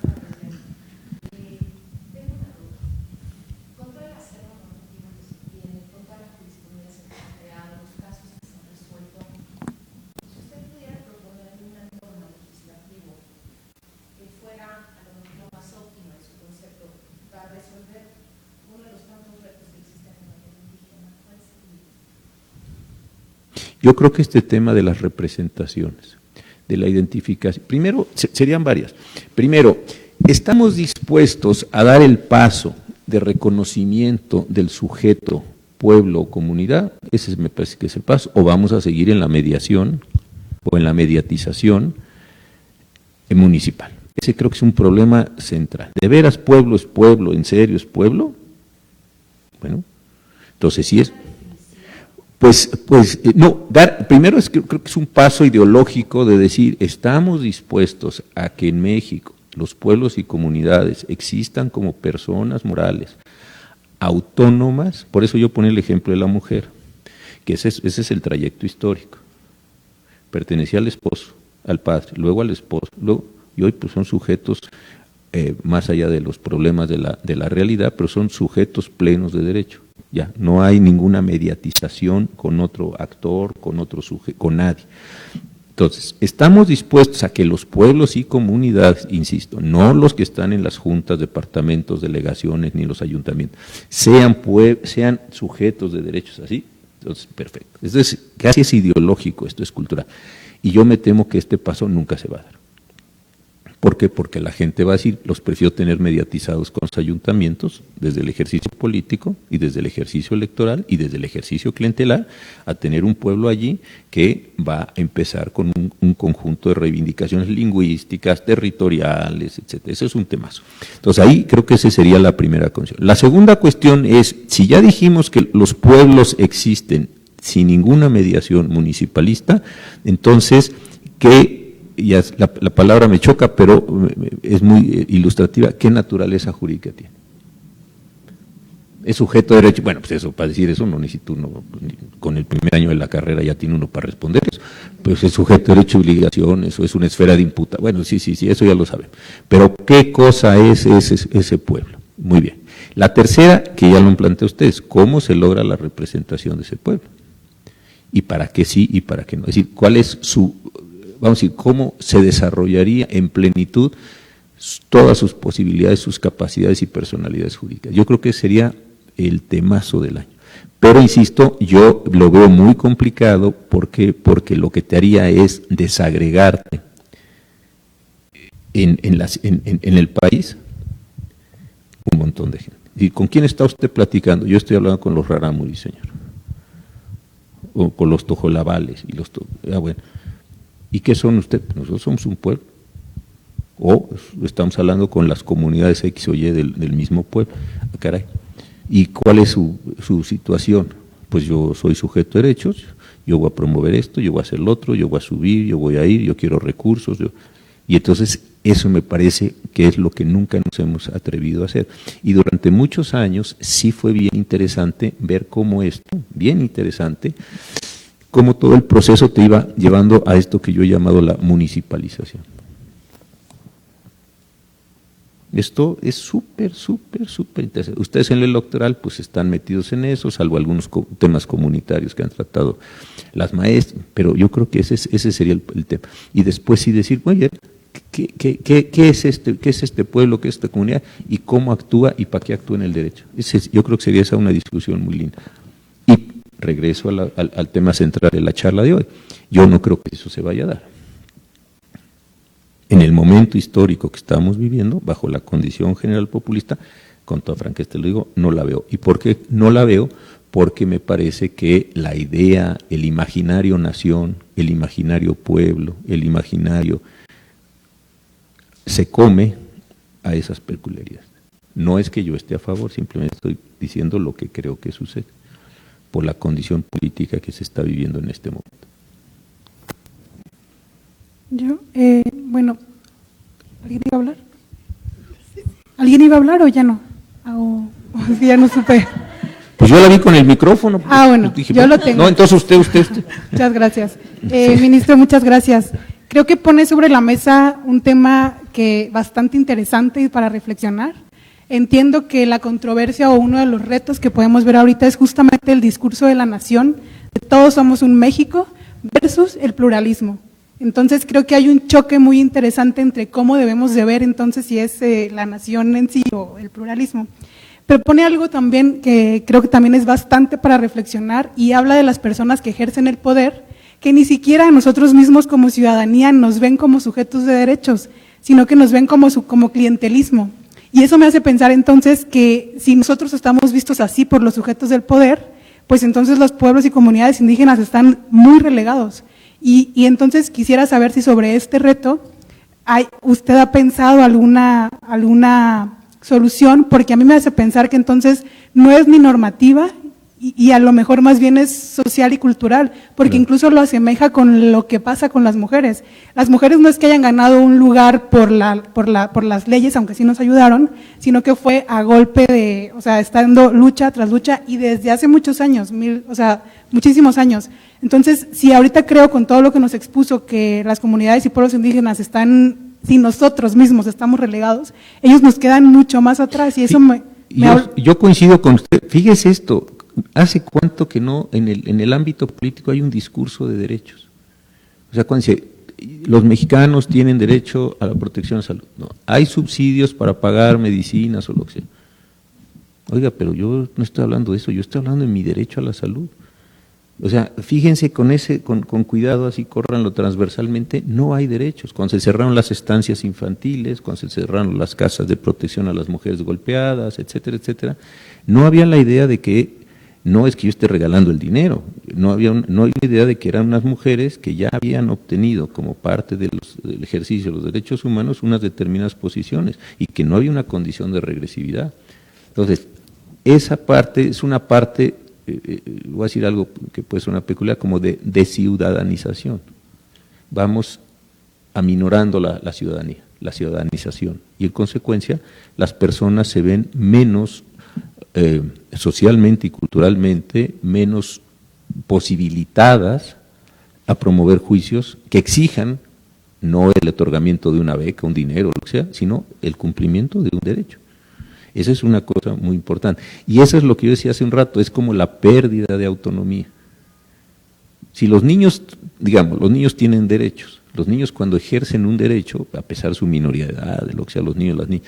Yo creo que este tema de las representaciones, de la identificación, primero, serían varias. Primero, ¿estamos dispuestos a dar el paso de reconocimiento del sujeto, pueblo o comunidad? Ese me parece que es el paso. ¿O vamos a seguir en la mediación o en la mediatización municipal? Ese creo que es un problema central. ¿De veras pueblo es pueblo? ¿En serio es pueblo? Bueno, entonces sí es. No, primero creo que es un paso ideológico de decir, estamos dispuestos a que en México los pueblos y comunidades existan como personas morales, autónomas, por eso yo ponía el ejemplo de la mujer, que ese es el trayecto histórico. Pertenecía al esposo, al padre, luego al esposo, y hoy pues son sujetos, más allá de los problemas de la realidad, pero son sujetos plenos de derecho. Ya, no hay ninguna mediatización con otro actor, con otro sujeto, con nadie. Entonces, estamos dispuestos a que los pueblos y comunidades, insisto, no los que están en las juntas, departamentos, delegaciones, ni los ayuntamientos, sean sujetos de derechos así. Entonces, perfecto. Entonces, casi es ideológico, esto es cultural. Y yo me temo que este paso nunca se va a dar. ¿Por qué? Porque la gente va a decir, los prefiero tener mediatizados con los ayuntamientos, desde el ejercicio político y desde el ejercicio electoral y desde el ejercicio clientelar, a tener un pueblo allí que va a empezar con un conjunto de reivindicaciones lingüísticas, territoriales, etcétera. Ese es un temazo. Entonces ahí creo que esa sería la primera cuestión. La segunda cuestión es, si ya dijimos que los pueblos existen sin ninguna mediación municipalista, entonces, ¿qué? Y la palabra me choca, pero es muy ilustrativa, ¿qué naturaleza jurídica tiene? ¿Es sujeto de derecho? Bueno, pues eso, para decir eso no necesita uno, con el primer año de la carrera ya tiene uno para responder eso, pues es sujeto de derecho y obligaciones, o es una esfera de imputa, bueno, sí, eso ya lo sabemos, pero ¿qué cosa es ese pueblo? Muy bien. La tercera, que ya lo plantea ustedes, ¿cómo se logra la representación de ese pueblo? ¿Y para qué sí y para qué no? Es decir, ¿cuál es vamos a decir, cómo se desarrollaría en plenitud todas sus posibilidades, sus capacidades y personalidades jurídicas? Yo creo que sería el temazo del año. Pero insisto, yo lo veo muy complicado porque lo que te haría es desagregarte en el país un montón de gente. ¿Y con quién está usted platicando? Yo estoy hablando con los Rarámuri, señor, o con los Tojolabales bueno. ¿Y qué son ustedes? Nosotros somos un pueblo. O estamos hablando con las comunidades X o Y del mismo pueblo. Caray. ¿Y cuál es su situación? Pues yo soy sujeto de derechos, yo voy a promover esto, yo voy a hacer lo otro, yo voy a subir, yo voy a ir, yo quiero recursos. Y entonces eso me parece que es lo que nunca nos hemos atrevido a hacer. Y durante muchos años sí fue bien interesante ver cómo cómo todo el proceso te iba llevando a esto que yo he llamado la municipalización. Esto es súper interesante. Ustedes en el electoral pues están metidos en eso, salvo algunos temas comunitarios que han tratado las maestras, pero yo creo que ese sería el tema. Y después sí decir, oye, ¿qué es este pueblo, qué es esta comunidad? ¿Y cómo actúa y para qué actúa en el derecho? Yo creo que sería esa una discusión muy linda. Y regreso al tema central de la charla de hoy. Yo no creo que eso se vaya a dar. En el momento histórico que estamos viviendo, bajo la condición general populista, con toda franqueza te lo digo, no la veo. ¿Y por qué no la veo? Porque me parece que la idea, el imaginario nación, el imaginario pueblo, el imaginario se come a esas peculiaridades. No es que yo esté a favor, simplemente estoy diciendo lo que creo que sucede por la condición política que se está viviendo en este momento. Yo, bueno, ¿alguien iba a hablar? ¿Alguien iba a hablar o ya no? O ya no supe. Pues yo la vi con el micrófono. Bueno, dije, yo lo tengo. No, entonces usted. Muchas gracias. Ministro, muchas gracias. Creo que pone sobre la mesa un tema que bastante interesante para reflexionar. Entiendo que la controversia o uno de los retos que podemos ver ahorita es justamente el discurso de la nación, de todos somos un México versus el pluralismo. Entonces creo que hay un choque muy interesante entre cómo debemos de ver entonces si es la nación en sí o el pluralismo. Pero pone algo también que creo que también es bastante para reflexionar y habla de las personas que ejercen el poder, que ni siquiera nosotros mismos como ciudadanía nos ven como sujetos de derechos, sino que nos ven como clientelismo. Y eso me hace pensar entonces que si nosotros estamos vistos así por los sujetos del poder, pues entonces los pueblos y comunidades indígenas están muy relegados. Y entonces quisiera saber si sobre este reto usted ha pensado alguna solución, porque a mí me hace pensar que entonces no es ni normativa y a lo mejor más bien es social y cultural, porque incluso lo asemeja con lo que pasa con las mujeres. Las mujeres no es que hayan ganado un lugar por las leyes, aunque sí nos ayudaron, sino que fue a golpe de, estando lucha tras lucha y desde hace muchos años, muchísimos años. Entonces, si ahorita creo con todo lo que nos expuso que las comunidades y pueblos indígenas están, si nosotros mismos estamos relegados, ellos nos quedan mucho más atrás y eso yo coincido con usted. Fíjese esto, ¿hace cuánto que no en el ámbito político hay un discurso de derechos? O sea, cuando dice, los mexicanos tienen derecho a la protección de salud, no, hay subsidios para pagar medicinas o lo que sea. Oiga, pero yo no estoy hablando de eso, yo estoy hablando de mi derecho a la salud. O sea, fíjense con cuidado, así córranlo transversalmente, no hay derechos. Cuando se cerraron las estancias infantiles, cuando se cerraron las casas de protección a las mujeres golpeadas, etcétera, etcétera, no había la idea de que, no es que yo esté regalando el dinero, no había la idea de que eran unas mujeres que ya habían obtenido como parte del ejercicio de los derechos humanos unas determinadas posiciones y que no había una condición de regresividad. Entonces, esa parte es una parte, voy a decir algo que puede sonar peculiar, como de desciudadanización. Vamos aminorando la ciudadanía, la ciudadanización, y en consecuencia las personas se ven menos socialmente y culturalmente menos posibilitadas a promover juicios que exijan no el otorgamiento de una beca, un dinero, lo que sea, sino el cumplimiento de un derecho. Esa es una cosa muy importante. Y eso es lo que yo decía hace un rato, es como la pérdida de autonomía. Si los niños, digamos, los niños tienen derechos, los niños cuando ejercen un derecho, a pesar de su minoría de edad, de lo que sea, los niños, las niñas,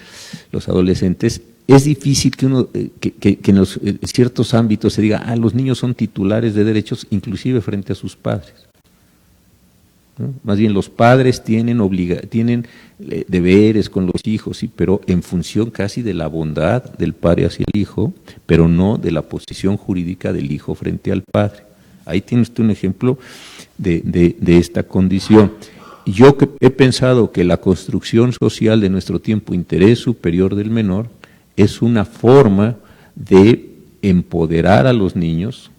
los adolescentes, es difícil que uno, que en los ciertos ámbitos se diga, los niños son titulares de derechos, inclusive frente a sus padres, ¿no? Más bien los padres tienen deberes con los hijos, sí, pero en función casi de la bondad del padre hacia el hijo, pero no de la posición jurídica del hijo frente al padre. Ahí tiene usted un ejemplo de esta condición. Yo he pensado que la construcción social de nuestro tiempo, interés superior del menor, es una forma de empoderar a los niños,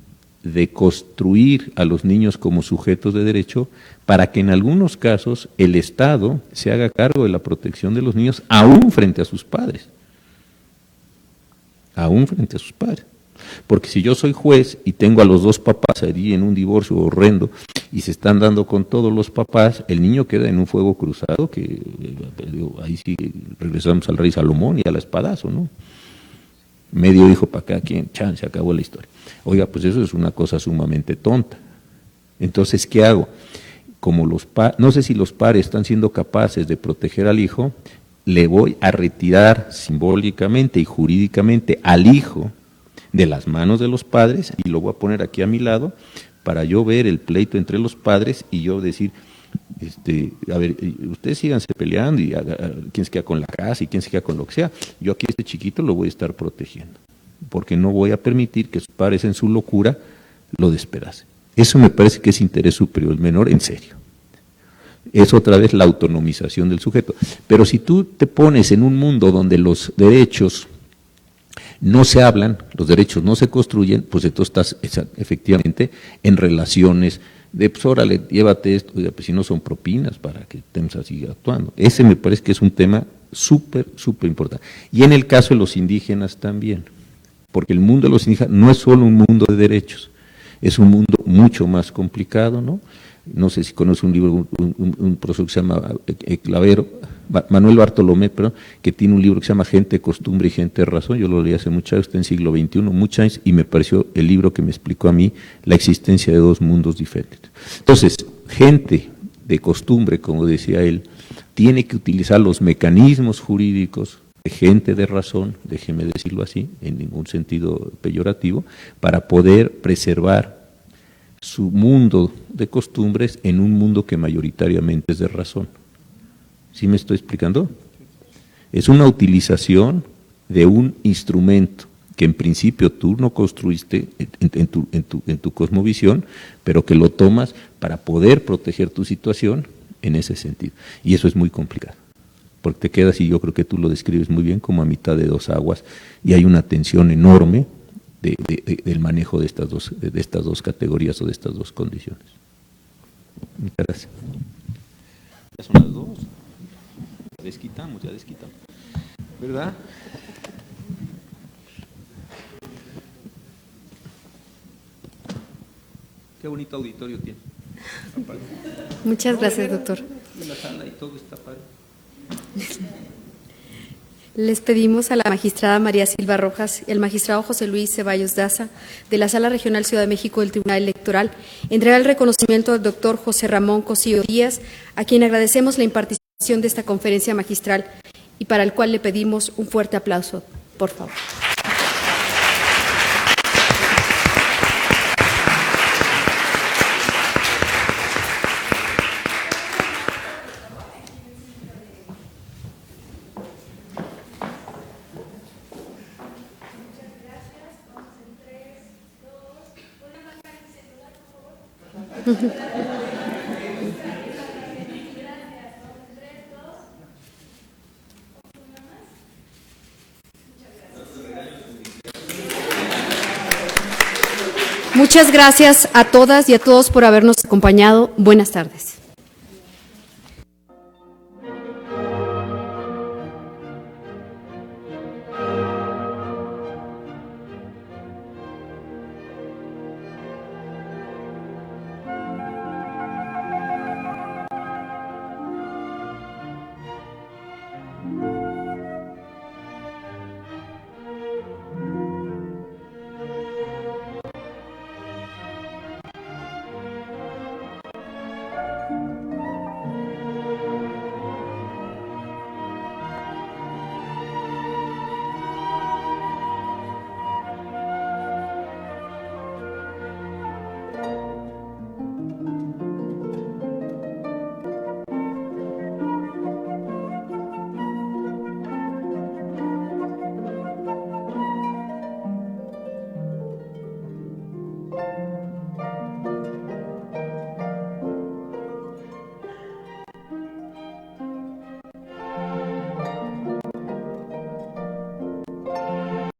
de construir a los niños como sujetos de derecho, para que en algunos casos el Estado se haga cargo de la protección de los niños, aún frente a sus padres. Aún frente a sus padres. Porque si yo soy juez y tengo a los dos papás allí en un divorcio horrendo y se están dando con todos los papás, el niño queda en un fuego cruzado que ahí sí regresamos al rey Salomón y al espadazo, ¿no? Medio hijo para cada quien, se acabó la historia. Oiga, pues eso es una cosa sumamente tonta. Entonces, ¿qué hago? Como no sé si los padres están siendo capaces de proteger al hijo, le voy a retirar simbólicamente y jurídicamente al hijo de las manos de los padres y lo voy a poner aquí a mi lado para yo ver el pleito entre los padres y yo decir, a ver, ustedes síganse peleando y quién se queda con la casa y quién se queda con lo que sea, yo aquí este chiquito lo voy a estar protegiendo, porque no voy a permitir que sus padres en su locura lo despedacen. Eso me parece que es interés superior del menor, en serio. Es otra vez la autonomización del sujeto. Pero si tú te pones en un mundo donde los derechos no se hablan, los derechos no se construyen, pues entonces estás efectivamente en relaciones de, pues órale, llévate esto, oiga, pues si no son propinas para que estemos así actuando. Ese me parece que es un tema súper importante. Y en el caso de los indígenas también, porque el mundo de los indígenas no es solo un mundo de derechos, es un mundo mucho más complicado, ¿no? No sé si conoce un libro, un profesor que se llama Clavero, Manuel Bartolomé, perdón, que tiene un libro que se llama Gente, Costumbre y Gente de Razón. Yo lo leí hace muchos años, está en siglo XXI, muchos años, y me pareció el libro que me explicó a mí la existencia de dos mundos diferentes. Entonces, gente de costumbre, como decía él, tiene que utilizar los mecanismos jurídicos de gente de razón, déjeme decirlo así, en ningún sentido peyorativo, para poder preservar su mundo de costumbres en un mundo que mayoritariamente es de razón. ¿Sí me estoy explicando? Es una utilización de un instrumento que en principio tú no construiste en tu cosmovisión, pero que lo tomas para poder proteger tu situación en ese sentido. Y eso es muy complicado, porque te quedas, y yo creo que tú lo describes muy bien, como a mitad de dos aguas, y hay una tensión enorme del manejo de estas dos categorías o de estas dos condiciones. Muchas gracias. Ya son las dos. Ya desquitamos. ¿Verdad? Qué bonito auditorio tiene. Muchas gracias, doctor. La sala y todo está padre. Les pedimos a la magistrada María Silva Rojas y al magistrado José Luis Ceballos Daza, de la Sala Regional Ciudad de México del Tribunal Electoral, entregar el reconocimiento al doctor José Ramón Cosío Díaz, a quien agradecemos la impartición de esta conferencia magistral y para el cual le pedimos un fuerte aplauso, por favor. Muchas gracias a todas y a todos por habernos acompañado. Buenas tardes.